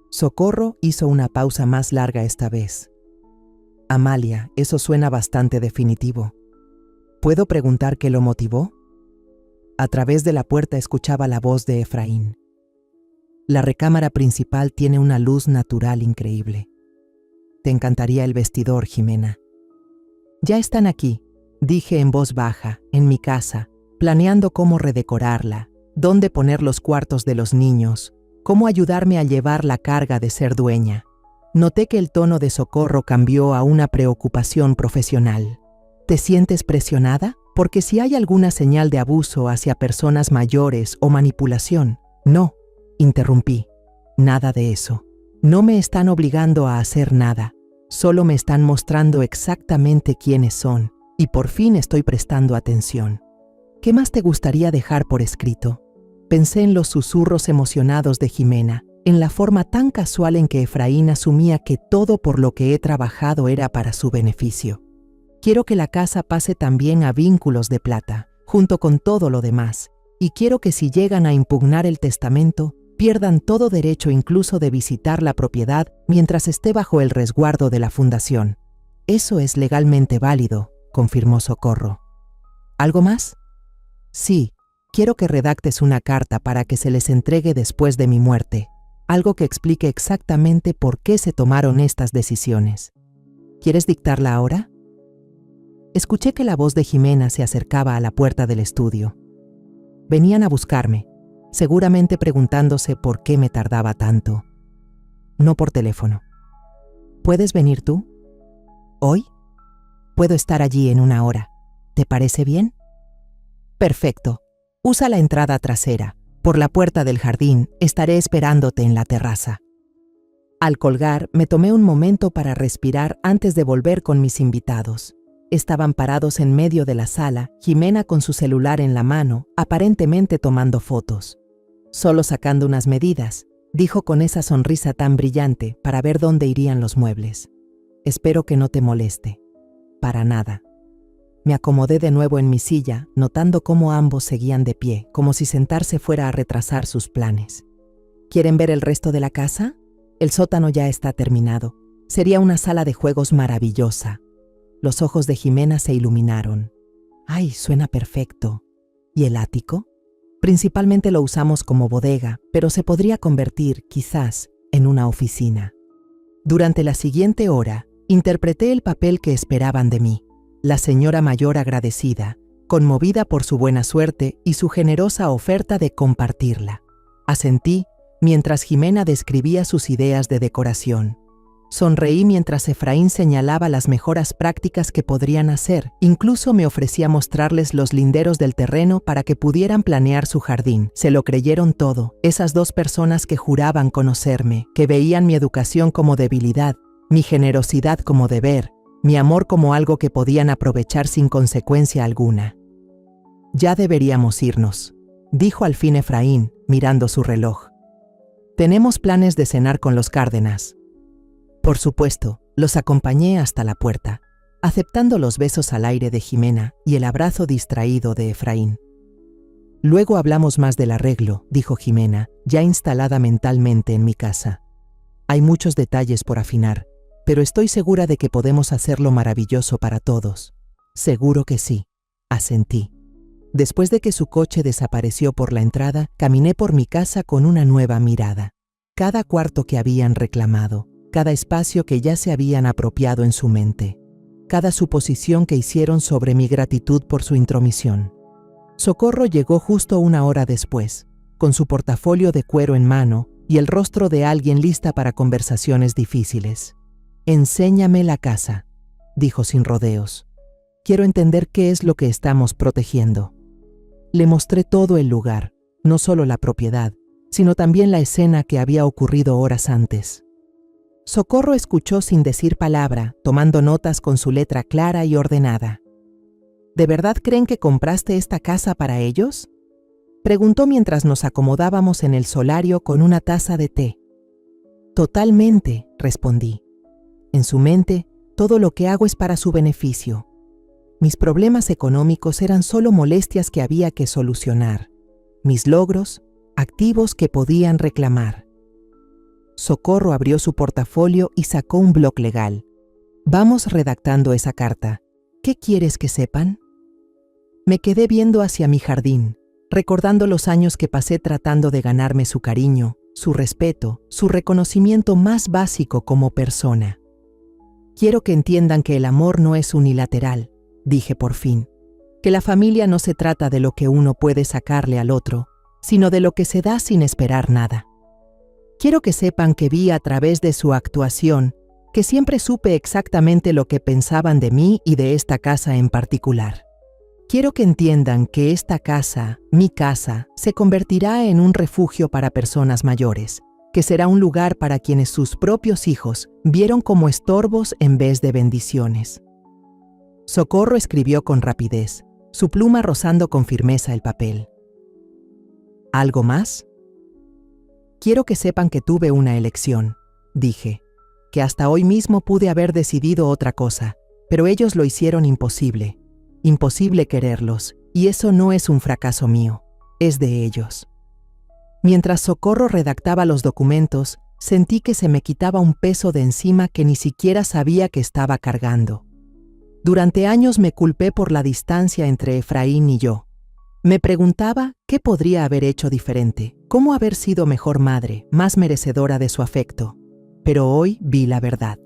Socorro hizo una pausa más larga esta vez. Amalia, eso suena bastante definitivo. ¿Puedo preguntar qué lo motivó? A través de la puerta escuchaba la voz de Efraín. La recámara principal tiene una luz natural increíble. Te encantaría el vestidor, Jimena. Ya están aquí, dije en voz baja, en mi casa, planeando cómo redecorarla, dónde poner los cuartos de los niños, cómo ayudarme a llevar la carga de ser dueña. Noté que el tono de Socorro cambió a una preocupación profesional. ¿Te sientes presionada? Porque si hay alguna señal de abuso hacia personas mayores o manipulación, no, interrumpí. Nada de eso. No me están obligando a hacer nada, solo me están mostrando exactamente quiénes son, y por fin estoy prestando atención. ¿Qué más te gustaría dejar por escrito? Pensé en los susurros emocionados de Jimena, en la forma tan casual en que Efraín asumía que todo por lo que he trabajado era para su beneficio. Quiero que la casa pase también a vínculos de plata, junto con todo lo demás, y quiero que si llegan a impugnar el testamento, pierdan todo derecho incluso de visitar la propiedad mientras esté bajo el resguardo de la fundación. Eso es legalmente válido, confirmó Socorro. ¿Algo más? Sí, quiero que redactes una carta para que se les entregue después de mi muerte, algo que explique exactamente por qué se tomaron estas decisiones. ¿Quieres dictarla ahora? Escuché que la voz de Jimena se acercaba a la puerta del estudio. Venían a buscarme, seguramente preguntándose por qué me tardaba tanto. No por teléfono. ¿Puedes venir tú? ¿Hoy? Puedo estar allí en 1 hora. ¿Te parece bien? Perfecto. Usa la entrada trasera. Por la puerta del jardín estaré esperándote en la terraza. Al colgar, me tomé un momento para respirar antes de volver con mis invitados. Estaban parados en medio de la sala, Jimena con su celular en la mano, aparentemente tomando fotos. Solo sacando unas medidas, dijo con esa sonrisa tan brillante para ver dónde irían los muebles. Espero que no te moleste. Para nada. Me acomodé de nuevo en mi silla, notando cómo ambos seguían de pie, como si sentarse fuera a retrasar sus planes. ¿Quieren ver el resto de la casa? El sótano ya está terminado. Sería una sala de juegos maravillosa. Los ojos de Jimena se iluminaron. ¡Ay, suena perfecto! ¿Y el ático? Principalmente lo usamos como bodega, pero se podría convertir, quizás, en una oficina. Durante la siguiente hora, interpreté el papel que esperaban de mí. La señora mayor agradecida, conmovida por su buena suerte y su generosa oferta de compartirla. Asentí mientras Jimena describía sus ideas de decoración. Sonreí mientras Efraín señalaba las mejoras prácticas que podrían hacer. Incluso me ofrecía mostrarles los linderos del terreno para que pudieran planear su jardín. Se lo creyeron todo. Esas dos personas que juraban conocerme, que veían mi educación como debilidad, mi generosidad como deber, mi amor como algo que podían aprovechar sin consecuencia alguna. «Ya deberíamos irnos», dijo al fin Efraín, mirando su reloj. «Tenemos planes de cenar con los Cárdenas». Por supuesto, los acompañé hasta la puerta, aceptando los besos al aire de Jimena y el abrazo distraído de Efraín. «Luego hablamos más del arreglo», dijo Jimena, ya instalada mentalmente en mi casa. «Hay muchos detalles por afinar, pero estoy segura de que podemos hacerlo maravilloso para todos». «Seguro que sí», asentí. Después de que su coche desapareció por la entrada, caminé por mi casa con una nueva mirada. Cada cuarto que habían reclamado, cada espacio que ya se habían apropiado en su mente, cada suposición que hicieron sobre mi gratitud por su intromisión. Socorro llegó justo una hora después, con su portafolio de cuero en mano y el rostro de alguien lista para conversaciones difíciles. «Enséñame la casa», dijo sin rodeos. «Quiero entender qué es lo que estamos protegiendo». Le mostré todo el lugar, no solo la propiedad, sino también la escena que había ocurrido horas antes. Socorro escuchó sin decir palabra, tomando notas con su letra clara y ordenada. «¿De verdad creen que compraste esta casa para ellos?», preguntó mientras nos acomodábamos en el solario con una taza de té. «Totalmente», respondí. «En su mente, todo lo que hago es para su beneficio. Mis problemas económicos eran solo molestias que había que solucionar. Mis logros, activos que podían reclamar». Socorro abrió su portafolio y sacó un bloc legal. «Vamos redactando esa carta. ¿Qué quieres que sepan?». Me quedé viendo hacia mi jardín, recordando los años que pasé tratando de ganarme su cariño, su respeto, su reconocimiento más básico como persona. «Quiero que entiendan que el amor no es unilateral», dije por fin, «que la familia no se trata de lo que uno puede sacarle al otro, sino de lo que se da sin esperar nada. Quiero que sepan que vi a través de su actuación que siempre supe exactamente lo que pensaban de mí y de esta casa en particular. Quiero que entiendan que esta casa, mi casa, se convertirá en un refugio para personas mayores, que será un lugar para quienes sus propios hijos vieron como estorbos en vez de bendiciones». Socorro escribió con rapidez, su pluma rozando con firmeza el papel. «¿Algo más?». «Quiero que sepan que tuve una elección», dije, «que hasta hoy mismo pude haber decidido otra cosa, pero ellos lo hicieron imposible. Imposible quererlos, y eso no es un fracaso mío, es de ellos». Mientras Socorro redactaba los documentos, sentí que se me quitaba un peso de encima que ni siquiera sabía que estaba cargando. Durante años me culpé por la distancia entre Efraín y yo. Me preguntaba qué podría haber hecho diferente, cómo haber sido mejor madre, más merecedora de su afecto. Pero hoy vi la verdad.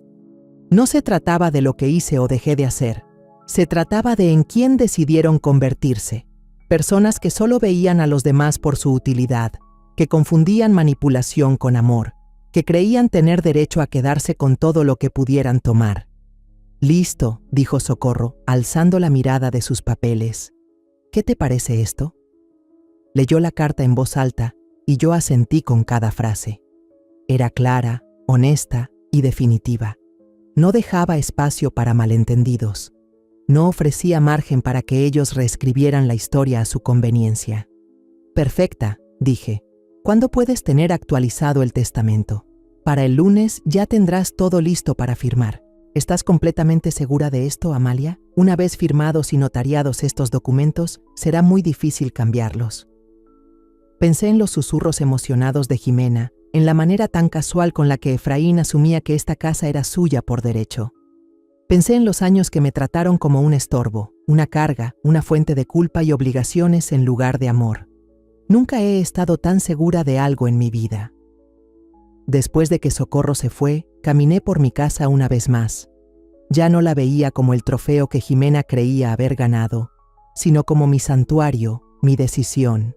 No se trataba de lo que hice o dejé de hacer. Se trataba de en quién decidieron convertirse. Personas que solo veían a los demás por su utilidad, que confundían manipulación con amor, que creían tener derecho a quedarse con todo lo que pudieran tomar. «Listo», dijo Socorro, alzando la mirada de sus papeles. «¿Qué te parece esto?». Leyó la carta en voz alta y yo asentí con cada frase. Era clara, honesta y definitiva. No dejaba espacio para malentendidos. No ofrecía margen para que ellos reescribieran la historia a su conveniencia. «Perfecta», dije. «¿Cuándo puedes tener actualizado el testamento?». «Para el lunes ya tendrás todo listo para firmar». «¿Estás completamente segura de esto, Amalia? Una vez firmados y notariados estos documentos, será muy difícil cambiarlos». Pensé en los susurros emocionados de Jimena, en la manera tan casual con la que Efraín asumía que esta casa era suya por derecho. Pensé en los años que me trataron como un estorbo, una carga, una fuente de culpa y obligaciones en lugar de amor. Nunca he estado tan segura de algo en mi vida. Después de que Socorro se fue, caminé por mi casa una vez más. Ya no la veía como el trofeo que Jimena creía haber ganado, sino como mi santuario, mi decisión,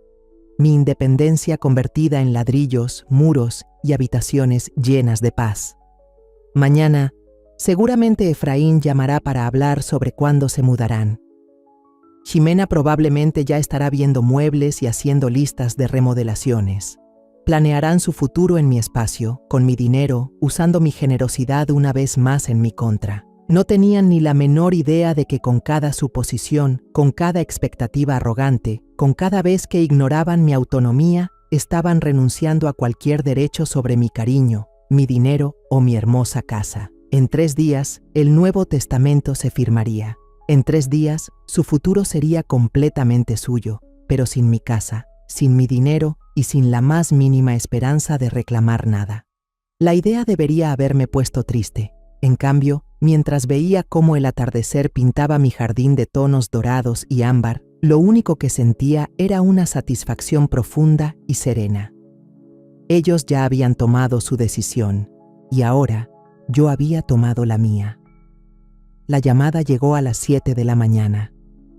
mi independencia convertida en ladrillos, muros y habitaciones llenas de paz. Mañana, seguramente Efraín llamará para hablar sobre cuándo se mudarán. Jimena probablemente ya estará viendo muebles y haciendo listas de remodelaciones. Planearán su futuro en mi espacio, con mi dinero, usando mi generosidad una vez más en mi contra. No tenían ni la menor idea de que con cada suposición, con cada expectativa arrogante, con cada vez que ignoraban mi autonomía, estaban renunciando a cualquier derecho sobre mi cariño, mi dinero o mi hermosa casa. En 3 días, el Nuevo Testamento se firmaría. En 3 días, su futuro sería completamente suyo, pero sin mi casa, sin mi dinero y sin la más mínima esperanza de reclamar nada. La idea debería haberme puesto triste. En cambio, mientras veía cómo el atardecer pintaba mi jardín de tonos dorados y ámbar, lo único que sentía era una satisfacción profunda y serena. Ellos ya habían tomado su decisión, y ahora yo había tomado la mía. La llamada llegó a las 7 de la mañana,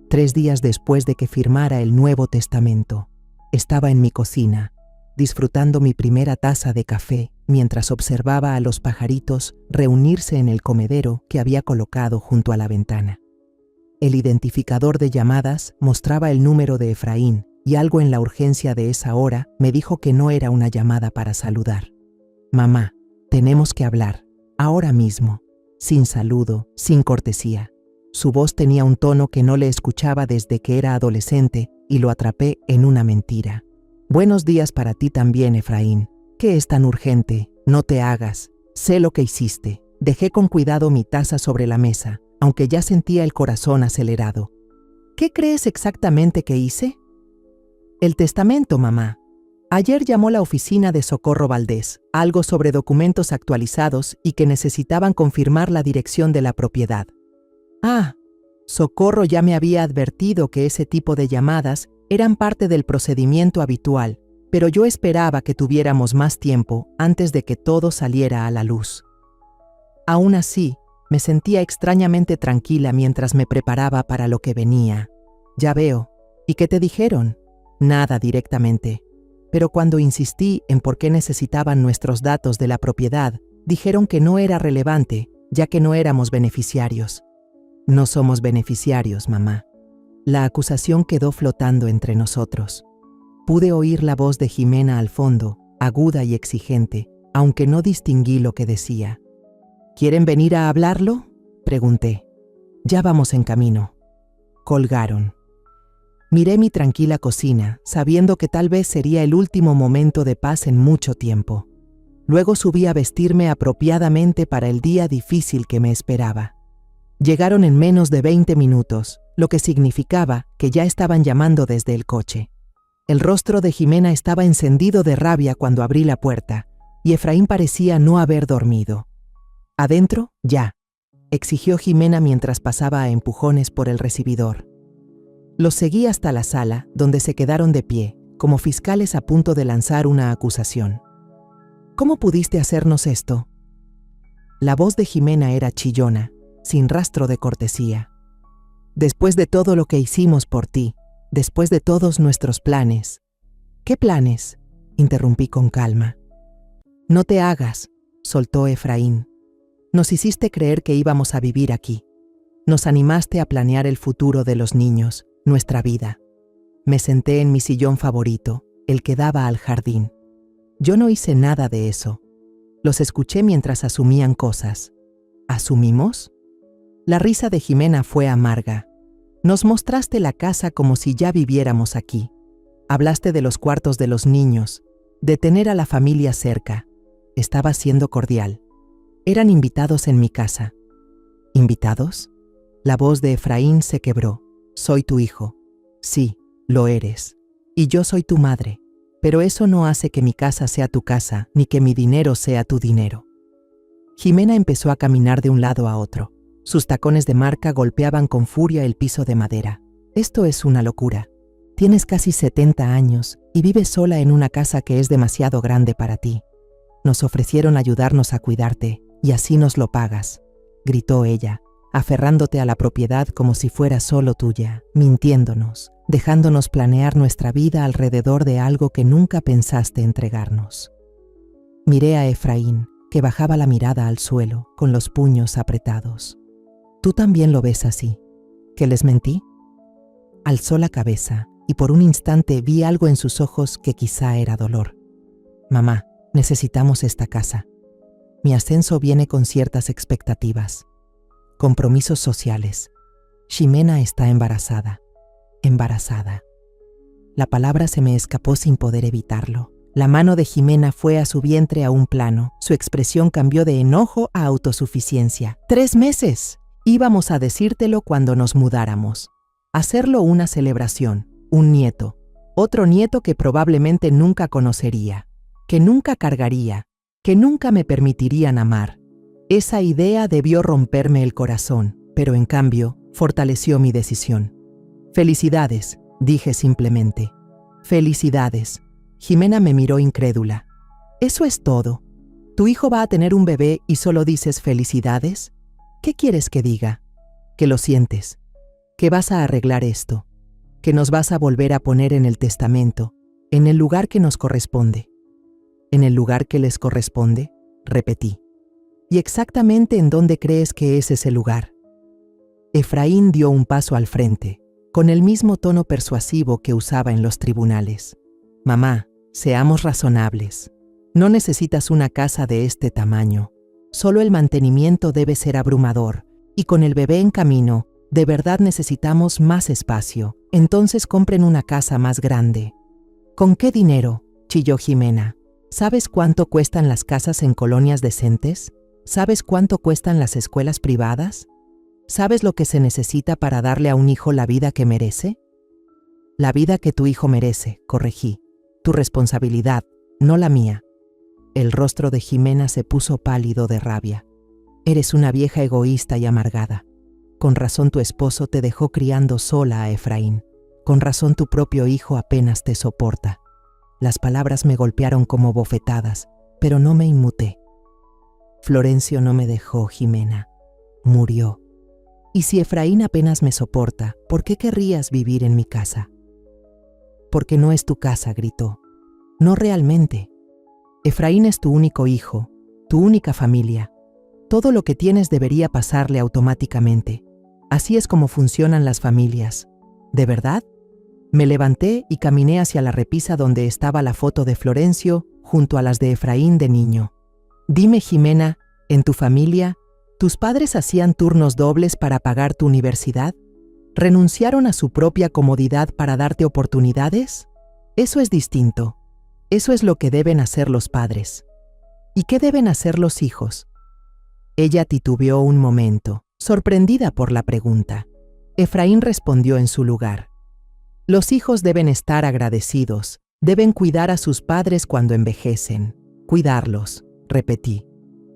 3 días después de que firmara el Nuevo Testamento. Estaba en mi cocina, disfrutando mi primera taza de café, mientras observaba a los pajaritos reunirse en el comedero que había colocado junto a la ventana. El identificador de llamadas mostraba el número de Efraín, y algo en la urgencia de esa hora me dijo que no era una llamada para saludar. «Mamá, tenemos que hablar, ahora mismo», sin saludo, sin cortesía. Su voz tenía un tono que no le escuchaba desde que era adolescente y lo atrapé en una mentira. «Buenos días para ti también, Efraín. ¿Qué es tan urgente? No te hagas. Sé lo que hiciste». Dejé con cuidado mi taza sobre la mesa, aunque ya sentía el corazón acelerado. «¿Qué crees exactamente que hice?» «El testamento, mamá. Ayer llamó la oficina de Socorro Valdés, algo sobre documentos actualizados y que necesitaban confirmar la dirección de la propiedad». «Ah, Socorro ya me había advertido que ese tipo de llamadas eran parte del procedimiento habitual, pero yo esperaba que tuviéramos más tiempo antes de que todo saliera a la luz». Aún así, me sentía extrañamente tranquila mientras me preparaba para lo que venía. «Ya veo. ¿Y qué te dijeron?» «Nada directamente. Pero cuando insistí en por qué necesitaban nuestros datos de la propiedad, dijeron que no era relevante, ya que no éramos beneficiarios». «No somos beneficiarios, mamá». La acusación quedó flotando entre nosotros. Pude oír la voz de Jimena al fondo, aguda y exigente, aunque no distinguí lo que decía. «¿Quieren venir a hablarlo?», pregunté. «Ya vamos en camino». Colgaron. Miré mi tranquila cocina, sabiendo que tal vez sería el último momento de paz en mucho tiempo. Luego subí a vestirme apropiadamente para el día difícil que me esperaba. Llegaron en menos de 20 minutos, lo que significaba que ya estaban llamando desde el coche. El rostro de Jimena estaba encendido de rabia cuando abrí la puerta, y Efraín parecía no haber dormido. «¿Adentro? Ya», exigió Jimena mientras pasaba a empujones por el recibidor. Los seguí hasta la sala, donde se quedaron de pie, como fiscales a punto de lanzar una acusación. «¿Cómo pudiste hacernos esto?». La voz de Jimena era chillona, sin rastro de cortesía. «Después de todo lo que hicimos por ti, después de todos nuestros planes». «¿Qué planes?», interrumpí con calma. «No te hagas», soltó Efraín. «Nos hiciste creer que íbamos a vivir aquí. Nos animaste a planear el futuro de los niños, nuestra vida». Me senté en mi sillón favorito, el que daba al jardín. Yo no hice nada de eso. Los escuché mientras asumían cosas. ¿Asumimos? La risa de Jimena fue amarga. «Nos mostraste la casa como si ya viviéramos aquí. Hablaste de los cuartos de los niños, de tener a la familia cerca. Estaba siendo cordial. Eran invitados en mi casa». «¿Invitados?». La voz de Efraín se quebró. «Soy tu hijo». «Sí, lo eres. Y yo soy tu madre. Pero eso no hace que mi casa sea tu casa, ni que mi dinero sea tu dinero». Jimena empezó a caminar de un lado a otro. Sus tacones de marca golpeaban con furia el piso de madera. «Esto es una locura». Tienes casi 70 años y vives sola en una casa que es demasiado grande para ti. Nos ofrecieron ayudarnos a cuidarte y así nos lo pagas, gritó ella, aferrándote a la propiedad como si fuera solo tuya, mintiéndonos, dejándonos planear nuestra vida alrededor de algo que nunca pensaste entregarnos. Miré a Efraín, que bajaba la mirada al suelo, con los puños apretados. ¿Tú también lo ves así? ¿Que les mentí? Alzó la cabeza y por un instante vi algo en sus ojos que quizá era dolor. Mamá, necesitamos esta casa. Mi ascenso viene con ciertas expectativas. Compromisos sociales. Ximena está embarazada. Embarazada. La palabra se me escapó sin poder evitarlo. La mano de Ximena fue a su vientre a un plano. Su expresión cambió de enojo a autosuficiencia. 3 meses. Íbamos a decírtelo cuando nos mudáramos. Hacerlo una celebración. Un nieto. Otro nieto que probablemente nunca conocería. Que nunca cargaría. Que nunca me permitirían amar. Esa idea debió romperme el corazón, pero en cambio, fortaleció mi decisión. Felicidades, dije simplemente. Felicidades. Ximena me miró incrédula. ¿Eso es todo? ¿Tu hijo va a tener un bebé y solo dices felicidades? ¿Qué quieres que diga? Que lo sientes. Que vas a arreglar esto. Que nos vas a volver a poner en el testamento, en el lugar que nos corresponde. ¿En el lugar que les corresponde? Repetí. ¿Y exactamente en dónde crees que es ese lugar? Efraín dio un paso al frente, con el mismo tono persuasivo que usaba en los tribunales. Mamá, seamos razonables. No necesitas una casa de este tamaño. Solo el mantenimiento debe ser abrumador, y con el bebé en camino, de verdad necesitamos más espacio. Entonces compren una casa más grande. ¿Con qué dinero?, chilló Ximena. ¿Sabes cuánto cuestan las casas en colonias decentes? ¿Sabes cuánto cuestan las escuelas privadas? ¿Sabes lo que se necesita para darle a un hijo la vida que merece? La vida que tu hijo merece, corregí. Tu responsabilidad, no la mía. El rostro de Ximena se puso pálido de rabia. Eres una vieja egoísta y amargada. Con razón tu esposo te dejó criando sola a Efraín. Con razón tu propio hijo apenas te soporta. Las palabras me golpearon como bofetadas, pero no me inmuté. Florencio no me dejó, Ximena. Murió. Y si Efraín apenas me soporta, ¿por qué querrías vivir en mi casa? Porque no es tu casa, gritó. No realmente. Efraín es tu único hijo, tu única familia. Todo lo que tienes debería pasarle automáticamente. Así es como funcionan las familias. ¿De verdad? Me levanté y caminé hacia la repisa donde estaba la foto de Florencio junto a las de Efraín de niño. Dime, Ximena, ¿en tu familia, tus padres hacían turnos dobles para pagar tu universidad? ¿Renunciaron a su propia comodidad para darte oportunidades? Eso es distinto. Eso es lo que deben hacer los padres. ¿Y qué deben hacer los hijos? Ella titubeó un momento, sorprendida por la pregunta. Efraín respondió en su lugar. Los hijos deben estar agradecidos, deben cuidar a sus padres cuando envejecen. Cuidarlos, repetí.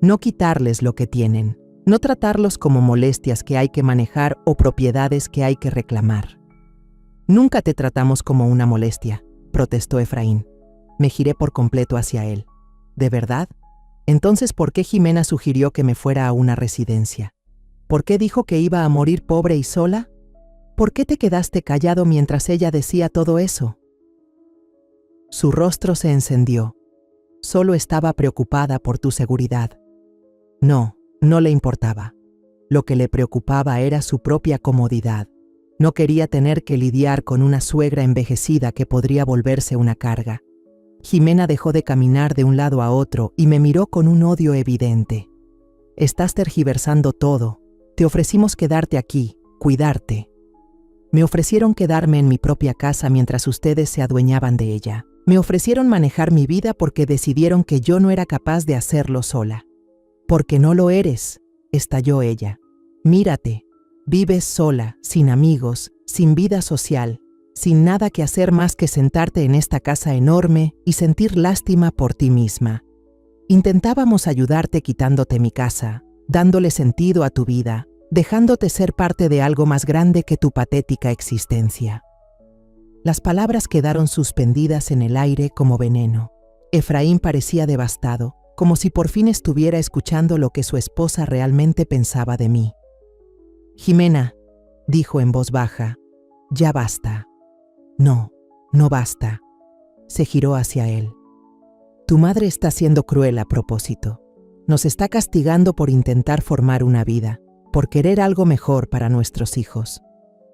No quitarles lo que tienen, no tratarlos como molestias que hay que manejar o propiedades que hay que reclamar. Nunca te tratamos como una molestia, protestó Efraín. Me giré por completo hacia él. ¿De verdad? Entonces, ¿por qué Ximena sugirió que me fuera a una residencia? ¿Por qué dijo que iba a morir pobre y sola? ¿Por qué te quedaste callado mientras ella decía todo eso? Su rostro se encendió. Solo estaba preocupada por tu seguridad. No, no le importaba. Lo que le preocupaba era su propia comodidad. No quería tener que lidiar con una suegra envejecida que podría volverse una carga. Ximena dejó de caminar de un lado a otro y me miró con un odio evidente. Estás tergiversando todo. Te ofrecimos quedarte aquí, cuidarte. Me ofrecieron quedarme en mi propia casa mientras ustedes se adueñaban de ella. Me ofrecieron manejar mi vida porque decidieron que yo no era capaz de hacerlo sola. Porque no lo eres, estalló ella. Mírate, vives sola, sin amigos, sin vida social, sin nada que hacer más que sentarte en esta casa enorme y sentir lástima por ti misma. Intentábamos ayudarte quitándote mi casa, dándole sentido a tu vida, dejándote ser parte de algo más grande que tu patética existencia. Las palabras quedaron suspendidas en el aire como veneno. Efraín parecía devastado, como si por fin estuviera escuchando lo que su esposa realmente pensaba de mí. «Jimena», dijo en voz baja, «ya basta». «No, no basta». Se giró hacia él. «Tu madre está siendo cruel a propósito. Nos está castigando por intentar formar una vida, por querer algo mejor para nuestros hijos.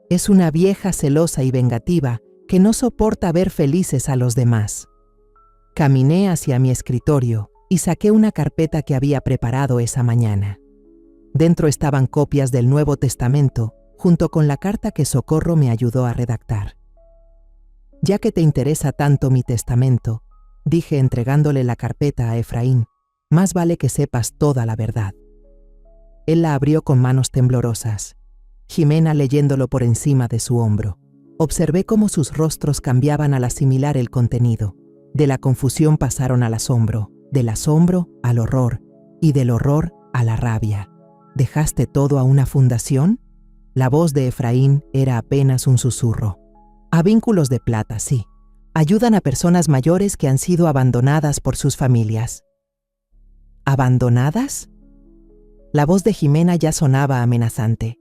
Es una vieja celosa y vengativa que no soporta ver felices a los demás». Caminé hacia mi escritorio y saqué una carpeta que había preparado esa mañana. Dentro estaban copias del Nuevo Testamento, junto con la carta que Socorro me ayudó a redactar. «Ya que te interesa tanto mi testamento», dije entregándole la carpeta a Efraín, «más vale que sepas toda la verdad». Él la abrió con manos temblorosas. Jimena leyéndolo por encima de su hombro. Observé cómo sus rostros cambiaban al asimilar el contenido. De la confusión pasaron al asombro, del asombro al horror y del horror a la rabia. «¿Dejaste todo a una fundación?». La voz de Efraín era apenas un susurro. «A vínculos de plata, sí. Ayudan a personas mayores que han sido abandonadas por sus familias». «¿Abandonadas?». La voz de Jimena ya sonaba amenazante.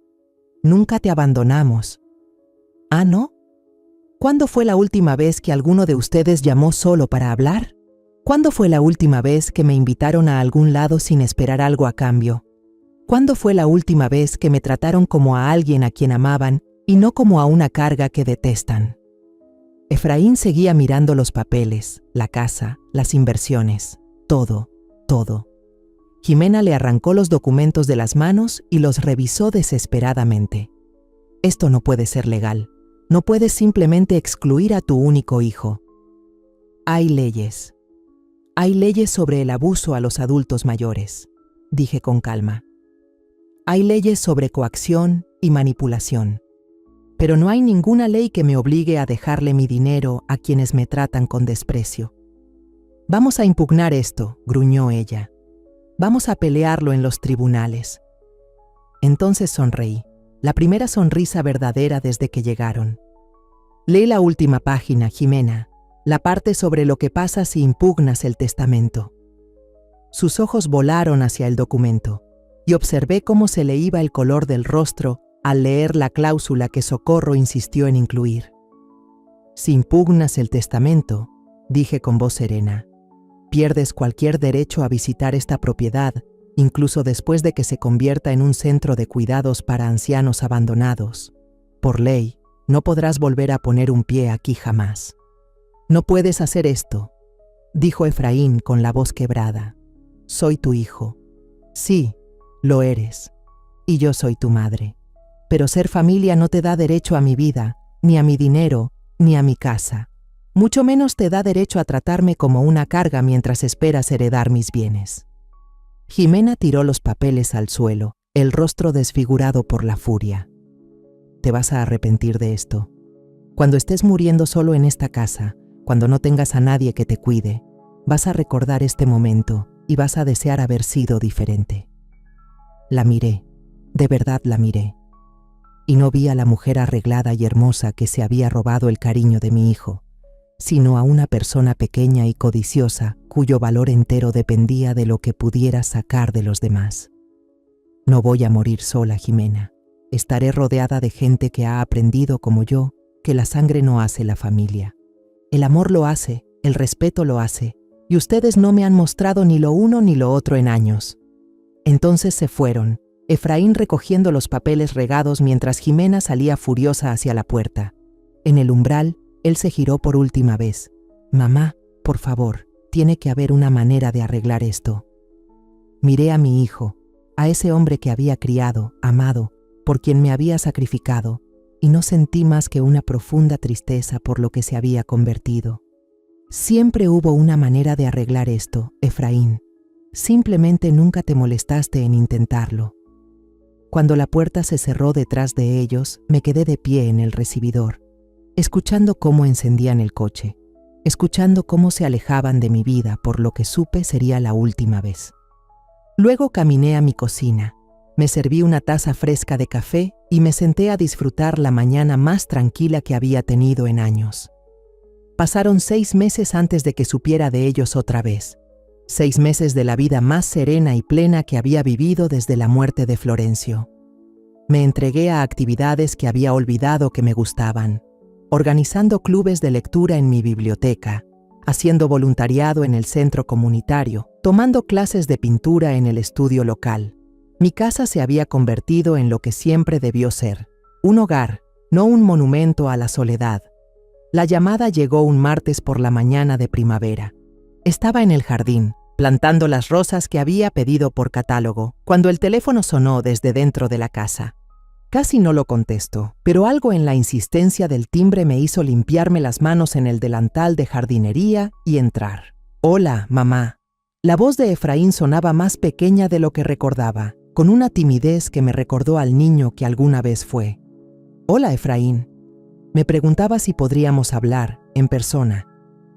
«Nunca te abandonamos». «¿Ah, no? ¿Cuándo fue la última vez que alguno de ustedes llamó solo para hablar? ¿Cuándo fue la última vez que me invitaron a algún lado sin esperar algo a cambio? ¿Cuándo fue la última vez que me trataron como a alguien a quien amaban y no como a una carga que detestan?». Efraín seguía mirando los papeles, la casa, las inversiones, todo, todo. Jimena le arrancó los documentos de las manos y los revisó desesperadamente. «Esto no puede ser legal. No puedes simplemente excluir a tu único hijo. Hay leyes. Hay leyes sobre el abuso a los adultos mayores», dije con calma. «Hay leyes sobre coacción y manipulación. Pero no hay ninguna ley que me obligue a dejarle mi dinero a quienes me tratan con desprecio». «Vamos a impugnar esto», gruñó ella. «Vamos a pelearlo en los tribunales». Entonces sonreí. La primera sonrisa verdadera desde que llegaron. «Lee la última página, Jimena, la parte sobre lo que pasa si impugnas el testamento». Sus ojos volaron hacia el documento y observé cómo se le iba el color del rostro al leer la cláusula que Socorro insistió en incluir. «Si impugnas el testamento», dije con voz serena, «pierdes cualquier derecho a visitar esta propiedad, incluso después de que se convierta en un centro de cuidados para ancianos abandonados. Por ley, no podrás volver a poner un pie aquí jamás». «No puedes hacer esto», dijo Efraín con la voz quebrada. «Soy tu hijo. Sí, lo eres. Y yo soy tu madre. Pero ser familia no te da derecho a mi vida, ni a mi dinero, ni a mi casa. Mucho menos te da derecho a tratarme como una carga mientras esperas heredar mis bienes». Jimena tiró los papeles al suelo, el rostro desfigurado por la furia. «Te vas a arrepentir de esto. Cuando estés muriendo solo en esta casa, cuando no tengas a nadie que te cuide, vas a recordar este momento y vas a desear haber sido diferente». La miré, de verdad la miré. Y no vi a la mujer arreglada y hermosa que se había robado el cariño de mi hijo, sino a una persona pequeña y codiciosa cuyo valor entero dependía de lo que pudiera sacar de los demás. «No voy a morir sola, Jimena. Estaré rodeada de gente que ha aprendido, como yo, que la sangre no hace la familia. El amor lo hace, el respeto lo hace, y ustedes no me han mostrado ni lo uno ni lo otro en años». Entonces se fueron, Efraín recogiendo los papeles regados mientras Jimena salía furiosa hacia la puerta. En el umbral, él se giró por última vez. «Mamá, por favor, tiene que haber una manera de arreglar esto». Miré a mi hijo, a ese hombre que había criado, amado, por quien me había sacrificado, y no sentí más que una profunda tristeza por lo que se había convertido. Siempre hubo una manera de arreglar esto, Efraín. Simplemente nunca te molestaste en intentarlo. Cuando la puerta se cerró detrás de ellos, me quedé de pie en el recibidor, escuchando cómo encendían el coche, escuchando cómo se alejaban de mi vida por lo que supe sería la última vez. Luego caminé a mi cocina Me serví una taza fresca de café y me senté a disfrutar la mañana más tranquila que había tenido en años. Pasaron 6 meses antes de que supiera de ellos otra vez. 6 meses de la vida más serena y plena que había vivido desde la muerte de Florencio. Me entregué a actividades que había olvidado que me gustaban, organizando clubes de lectura en mi biblioteca, haciendo voluntariado en el centro comunitario, tomando clases de pintura en el estudio local. Mi casa se había convertido en lo que siempre debió ser, un hogar, no un monumento a la soledad. La llamada llegó un martes por la mañana de primavera. Estaba en el jardín, plantando las rosas que había pedido por catálogo, cuando el teléfono sonó desde dentro de la casa. Casi no lo contesto, pero algo en la insistencia del timbre me hizo limpiarme las manos en el delantal de jardinería y entrar. «Hola, mamá». La voz de Efraín sonaba más pequeña de lo que recordaba, con una timidez que me recordó al niño que alguna vez fue. «Hola, Efraín». Me preguntaba si podríamos hablar, en persona.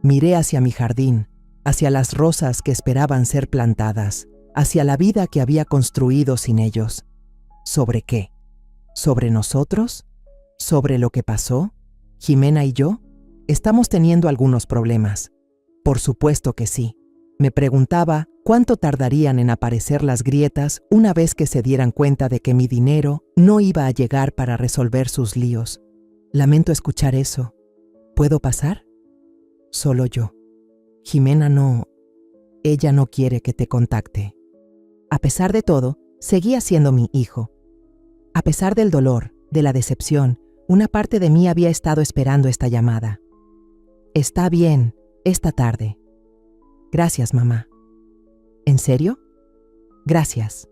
Miré hacia mi jardín, hacia las rosas que esperaban ser plantadas, hacia la vida que había construido sin ellos. ¿Sobre qué? ¿Sobre nosotros? ¿Sobre lo que pasó? ¿Jimena y yo? Estamos teniendo algunos problemas. Por supuesto que sí. Me preguntaba cuánto tardarían en aparecer las grietas una vez que se dieran cuenta de que mi dinero no iba a llegar para resolver sus líos. Lamento escuchar eso. ¿Puedo pasar? Solo yo. Jimena no. Ella no quiere que te contacte. A pesar de todo, seguía siendo mi hijo. A pesar del dolor, de la decepción, una parte de mí había estado esperando esta llamada. Está bien, esta tarde. Gracias, mamá. ¿En serio? Gracias.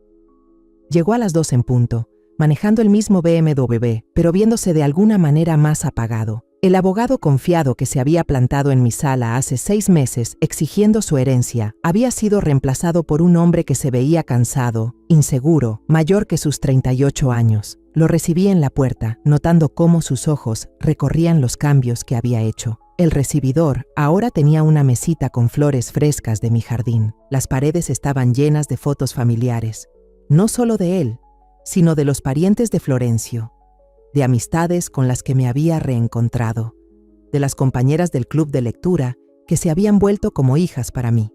Llegó a las 2 en punto, manejando el mismo BMW, pero viéndose de alguna manera más apagado. El abogado confiado que se había plantado en mi sala hace 6 meses exigiendo su herencia había sido reemplazado por un hombre que se veía cansado, inseguro, mayor que sus 38 años. Lo recibí en la puerta, notando cómo sus ojos recorrían los cambios que había hecho. El recibidor ahora tenía una mesita con flores frescas de mi jardín. Las paredes estaban llenas de fotos familiares, no solo de él, sino de los parientes de Florencio, de amistades con las que me había reencontrado, de las compañeras del club de lectura que se habían vuelto como hijas para mí.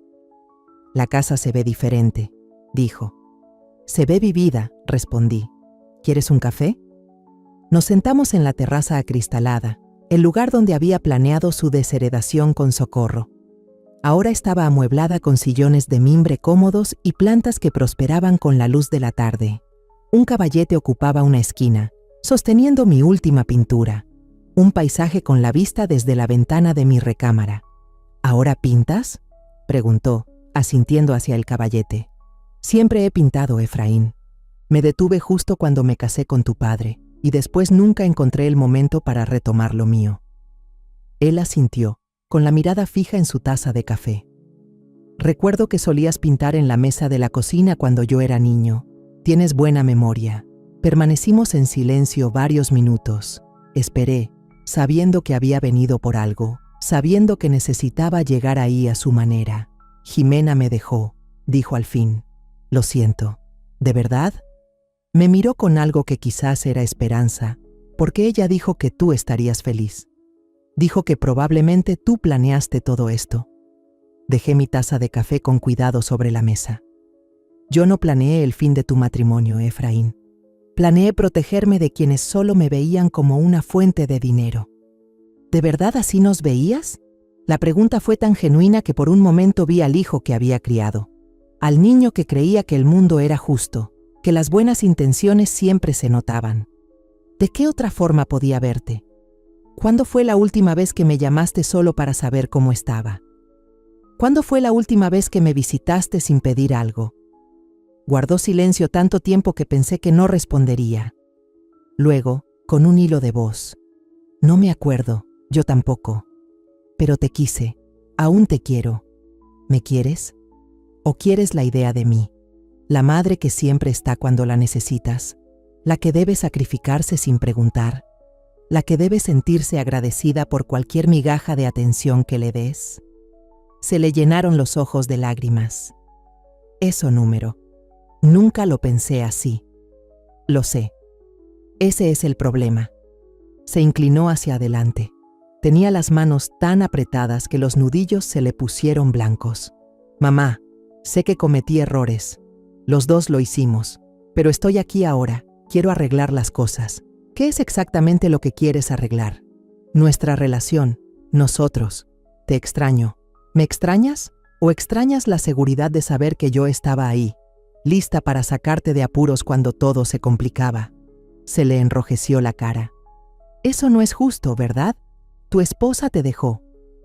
La casa se ve diferente, dijo. Se ve vivida, respondí. ¿Quieres un café? Nos sentamos en la terraza acristalada, el lugar donde había planeado su desheredación con Socorro. Ahora estaba amueblada con sillones de mimbre cómodos y plantas que prosperaban con la luz de la tarde. Un caballete ocupaba una esquina, sosteniendo mi última pintura, un paisaje con la vista desde la ventana de mi recámara. ¿Ahora pintas?, preguntó, asintiendo hacia el caballete. Siempre he pintado, Efraín. Me detuve justo cuando me casé con tu padre, y después nunca encontré el momento para retomar lo mío. Él asintió, con la mirada fija en su taza de café. Recuerdo que solías pintar en la mesa de la cocina cuando yo era niño. Tienes buena memoria. Permanecimos en silencio varios minutos. Esperé, sabiendo que había venido por algo, sabiendo que necesitaba llegar ahí a su manera. Jimena me dejó, dijo al fin. Lo siento. ¿De verdad? Me miró con algo que quizás era esperanza, porque ella dijo que tú estarías feliz. Dijo que probablemente tú planeaste todo esto. Dejé mi taza de café con cuidado sobre la mesa. Yo no planeé el fin de tu matrimonio, Efraín. Planeé protegerme de quienes solo me veían como una fuente de dinero. ¿De verdad así nos veías? La pregunta fue tan genuina que por un momento vi al hijo que había criado, al niño que creía que el mundo era justo, que las buenas intenciones siempre se notaban. ¿De qué otra forma podía verte? ¿Cuándo fue la última vez que me llamaste solo para saber cómo estaba? ¿Cuándo fue la última vez que me visitaste sin pedir algo? Guardó silencio tanto tiempo que pensé que no respondería. Luego, con un hilo de voz. No me acuerdo, yo tampoco. Pero te quise, aún te quiero. ¿Me quieres? ¿O quieres la idea de mí? La madre que siempre está cuando la necesitas, la que debe sacrificarse sin preguntar, la que debe sentirse agradecida por cualquier migaja de atención que le des. Se le llenaron los ojos de lágrimas. Eso, número. Nunca lo pensé así. Lo sé. Ese es el problema. Se inclinó hacia adelante. Tenía las manos tan apretadas que los nudillos se le pusieron blancos. Mamá, sé que cometí errores. Los dos lo hicimos. Pero estoy aquí ahora. Quiero arreglar las cosas. ¿Qué es exactamente lo que quieres arreglar? Nuestra relación. Nosotros. Te extraño. ¿Me extrañas? ¿O extrañas la seguridad de saber que yo estaba ahí, lista para sacarte de apuros cuando todo se complicaba? Se le enrojeció la cara. Eso no es justo, ¿verdad? Tu esposa te dejó.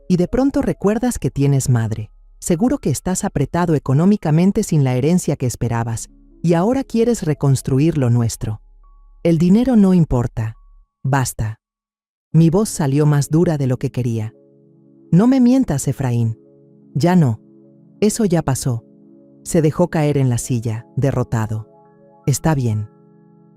Y de pronto recuerdas que tienes madre. Seguro que estás apretado económicamente sin la herencia que esperabas, y ahora quieres reconstruir lo nuestro. El dinero no importa. Basta. Mi voz salió más dura de lo que quería. No me mientas, Efraín. Ya no. Eso ya pasó. Se dejó caer en la silla, derrotado. Está bien.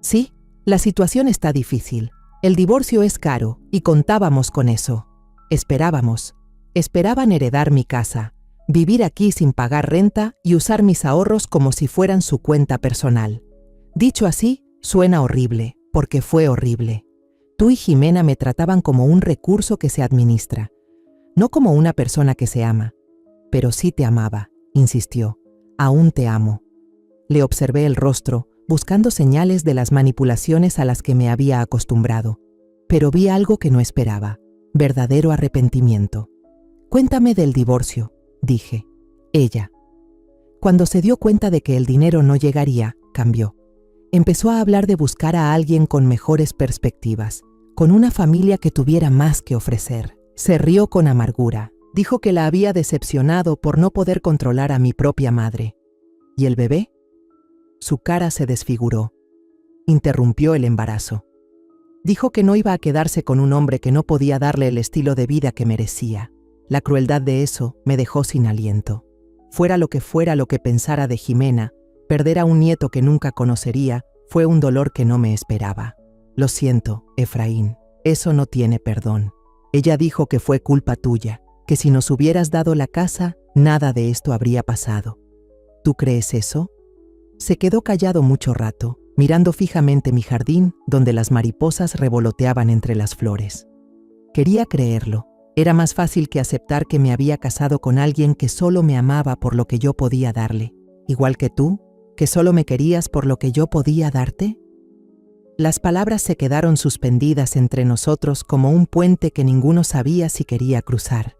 Sí, la situación está difícil. El divorcio es caro, y contábamos con eso. Esperaban heredar mi casa, vivir aquí sin pagar renta y usar mis ahorros como si fueran su cuenta personal. Dicho así, suena horrible, porque fue horrible. Tú y Jimena me trataban como un recurso que se administra, no como una persona que se ama. Pero sí te amaba, insistió. Aún te amo. Le observé el rostro, buscando señales de las manipulaciones a las que me había acostumbrado. Pero vi algo que no esperaba, verdadero arrepentimiento. Cuéntame del divorcio, dije. Ella. Cuando se dio cuenta de que el dinero no llegaría, cambió. Empezó a hablar de buscar a alguien con mejores perspectivas, con una familia que tuviera más que ofrecer. Se rió con amargura. Dijo que la había decepcionado por no poder controlar a mi propia madre. ¿Y el bebé? Su cara se desfiguró. Interrumpió el embarazo. Dijo que no iba a quedarse con un hombre que no podía darle el estilo de vida que merecía. La crueldad de eso me dejó sin aliento. Fuera lo que pensara de Jimena, perder a un nieto que nunca conocería fue un dolor que no me esperaba. Lo siento, Efraín, eso no tiene perdón. Ella dijo que fue culpa tuya, que si nos hubieras dado la casa, nada de esto habría pasado. ¿Tú crees eso? Se quedó callado mucho rato, mirando fijamente mi jardín, donde las mariposas revoloteaban entre las flores. Quería creerlo. Era más fácil que aceptar que me había casado con alguien que solo me amaba por lo que yo podía darle. Igual que tú, que solo me querías por lo que yo podía darte. Las palabras se quedaron suspendidas entre nosotros como un puente que ninguno sabía si quería cruzar.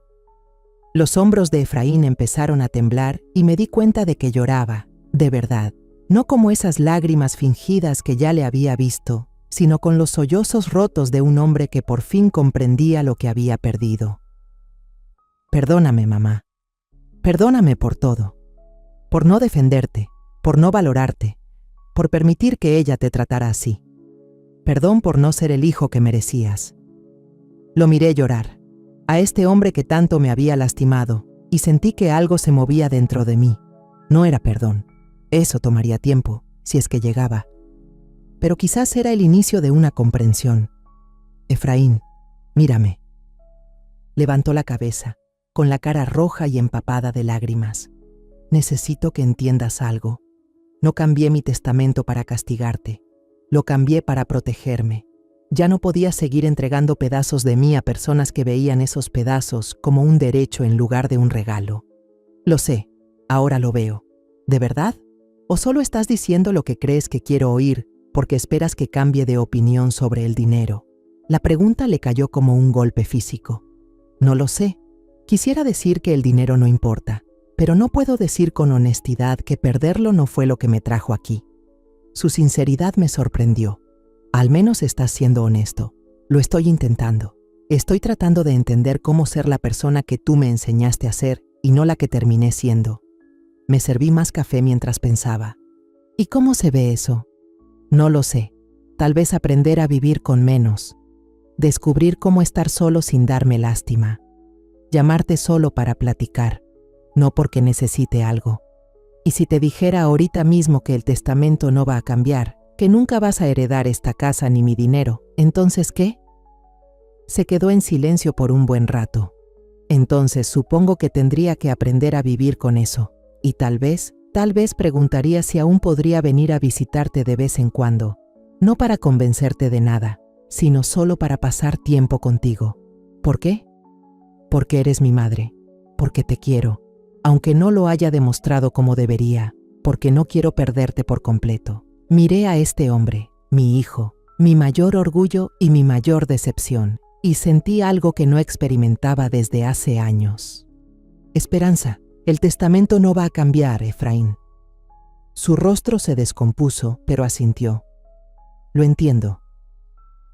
Los hombros de Efraín empezaron a temblar y me di cuenta de que lloraba, de verdad, no como esas lágrimas fingidas que ya le había visto, sino con los sollozos rotos de un hombre que por fin comprendía lo que había perdido. Perdóname, mamá. Perdóname por todo. Por no defenderte, por no valorarte, por permitir que ella te tratara así. Perdón por no ser el hijo que merecías. Lo miré llorar, a este hombre que tanto me había lastimado, y sentí que algo se movía dentro de mí. No era perdón. Eso tomaría tiempo, si es que llegaba. Pero quizás era el inicio de una comprensión. Efraín, mírame. Levantó la cabeza, con la cara roja y empapada de lágrimas. Necesito que entiendas algo. No cambié mi testamento para castigarte. Lo cambié para protegerme. Ya no podía seguir entregando pedazos de mí a personas que veían esos pedazos como un derecho en lugar de un regalo. Lo sé, ahora lo veo. ¿De verdad? ¿O solo estás diciendo lo que crees que quiero oír porque esperas que cambie de opinión sobre el dinero? La pregunta le cayó como un golpe físico. No lo sé. Quisiera decir que el dinero no importa, pero no puedo decir con honestidad que perderlo no fue lo que me trajo aquí. Su sinceridad me sorprendió. Al menos estás siendo honesto. Lo estoy intentando. Estoy tratando de entender cómo ser la persona que tú me enseñaste a ser y no la que terminé siendo. Me serví más café mientras pensaba. ¿Y cómo se ve eso? No lo sé. Tal vez aprender a vivir con menos. Descubrir cómo estar solo sin darme lástima. Llamarte solo para platicar, no porque necesite algo. Y si te dijera ahorita mismo que el testamento no va a cambiar, que nunca vas a heredar esta casa ni mi dinero, ¿entonces qué? Se quedó en silencio por un buen rato. Entonces supongo que tendría que aprender a vivir con eso. Y tal vez preguntaría si aún podría venir a visitarte de vez en cuando, no para convencerte de nada, sino solo para pasar tiempo contigo. ¿Por qué? Porque eres mi madre, porque te quiero, aunque no lo haya demostrado como debería, porque no quiero perderte por completo. Miré a este hombre, mi hijo, mi mayor orgullo y mi mayor decepción, y sentí algo que no experimentaba desde hace años. Esperanza, el testamento no va a cambiar, Efraín. Su rostro se descompuso, pero asintió. Lo entiendo.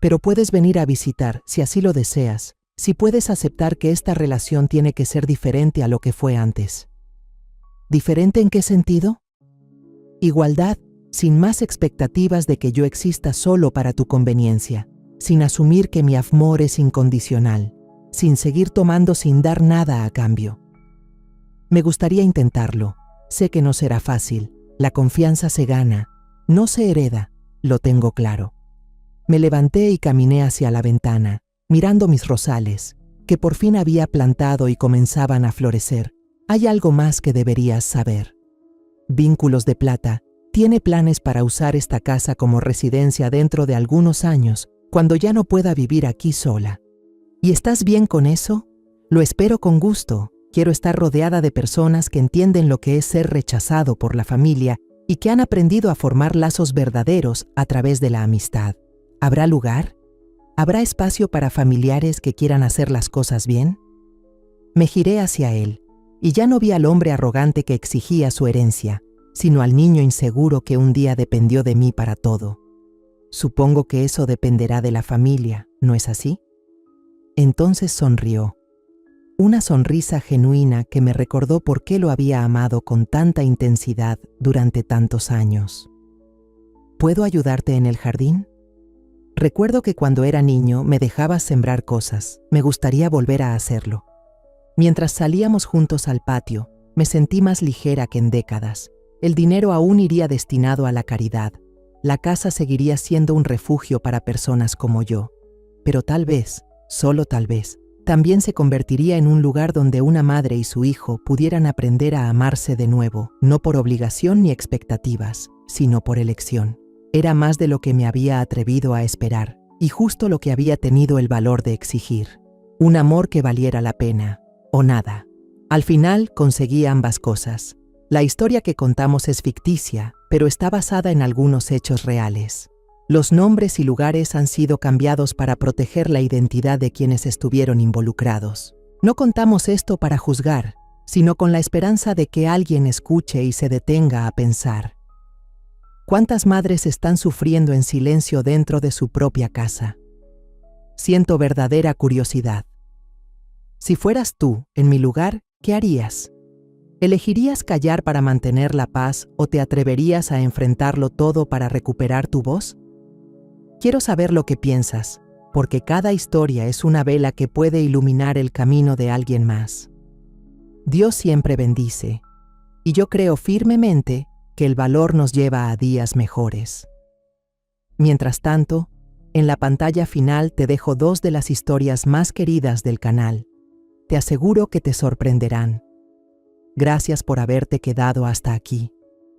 Pero puedes venir a visitar, si así lo deseas, si puedes aceptar que esta relación tiene que ser diferente a lo que fue antes. ¿Diferente en qué sentido? Igualdad, sin más expectativas de que yo exista solo para tu conveniencia, sin asumir que mi amor es incondicional, sin seguir tomando sin dar nada a cambio. Me gustaría intentarlo. Sé que no será fácil. La confianza se gana, no se hereda, lo tengo claro. Me levanté y caminé hacia la ventana, mirando mis rosales, que por fin había plantado y comenzaban a florecer. Hay algo más que deberías saber. Vínculos de Plata tiene planes para usar esta casa como residencia dentro de algunos años, cuando ya no pueda vivir aquí sola. ¿Y estás bien con eso? Lo espero con gusto. Quiero estar rodeada de personas que entienden lo que es ser rechazado por la familia y que han aprendido a formar lazos verdaderos a través de la amistad. ¿Habrá lugar? ¿Habrá espacio para familiares que quieran hacer las cosas bien? Me giré hacia él, y ya no vi al hombre arrogante que exigía su herencia, sino al niño inseguro que un día dependió de mí para todo. Supongo que eso dependerá de la familia, ¿no es así? Entonces sonrió. Una sonrisa genuina que me recordó por qué lo había amado con tanta intensidad durante tantos años. ¿Puedo ayudarte en el jardín? Recuerdo que cuando era niño me dejabas sembrar cosas. Me gustaría volver a hacerlo. Mientras salíamos juntos al patio, me sentí más ligera que en décadas. El dinero aún iría destinado a la caridad. La casa seguiría siendo un refugio para personas como yo. Pero tal vez, solo tal vez, también se convertiría en un lugar donde una madre y su hijo pudieran aprender a amarse de nuevo, no por obligación ni expectativas, sino por elección. Era más de lo que me había atrevido a esperar, y justo lo que había tenido el valor de exigir. Un amor que valiera la pena, o nada. Al final conseguí ambas cosas. La historia que contamos es ficticia, pero está basada en algunos hechos reales. Los nombres y lugares han sido cambiados para proteger la identidad de quienes estuvieron involucrados. No contamos esto para juzgar, sino con la esperanza de que alguien escuche y se detenga a pensar. ¿Cuántas madres están sufriendo en silencio dentro de su propia casa? Siento verdadera curiosidad. Si fueras tú, en mi lugar, ¿qué harías? ¿Elegirías callar para mantener la paz o te atreverías a enfrentarlo todo para recuperar tu voz? Quiero saber lo que piensas, porque cada historia es una vela que puede iluminar el camino de alguien más. Dios siempre bendice, y yo creo firmemente que el valor nos lleva a días mejores. Mientras tanto, en la pantalla final te dejo 2 de las historias más queridas del canal. Te aseguro que te sorprenderán. Gracias por haberte quedado hasta aquí.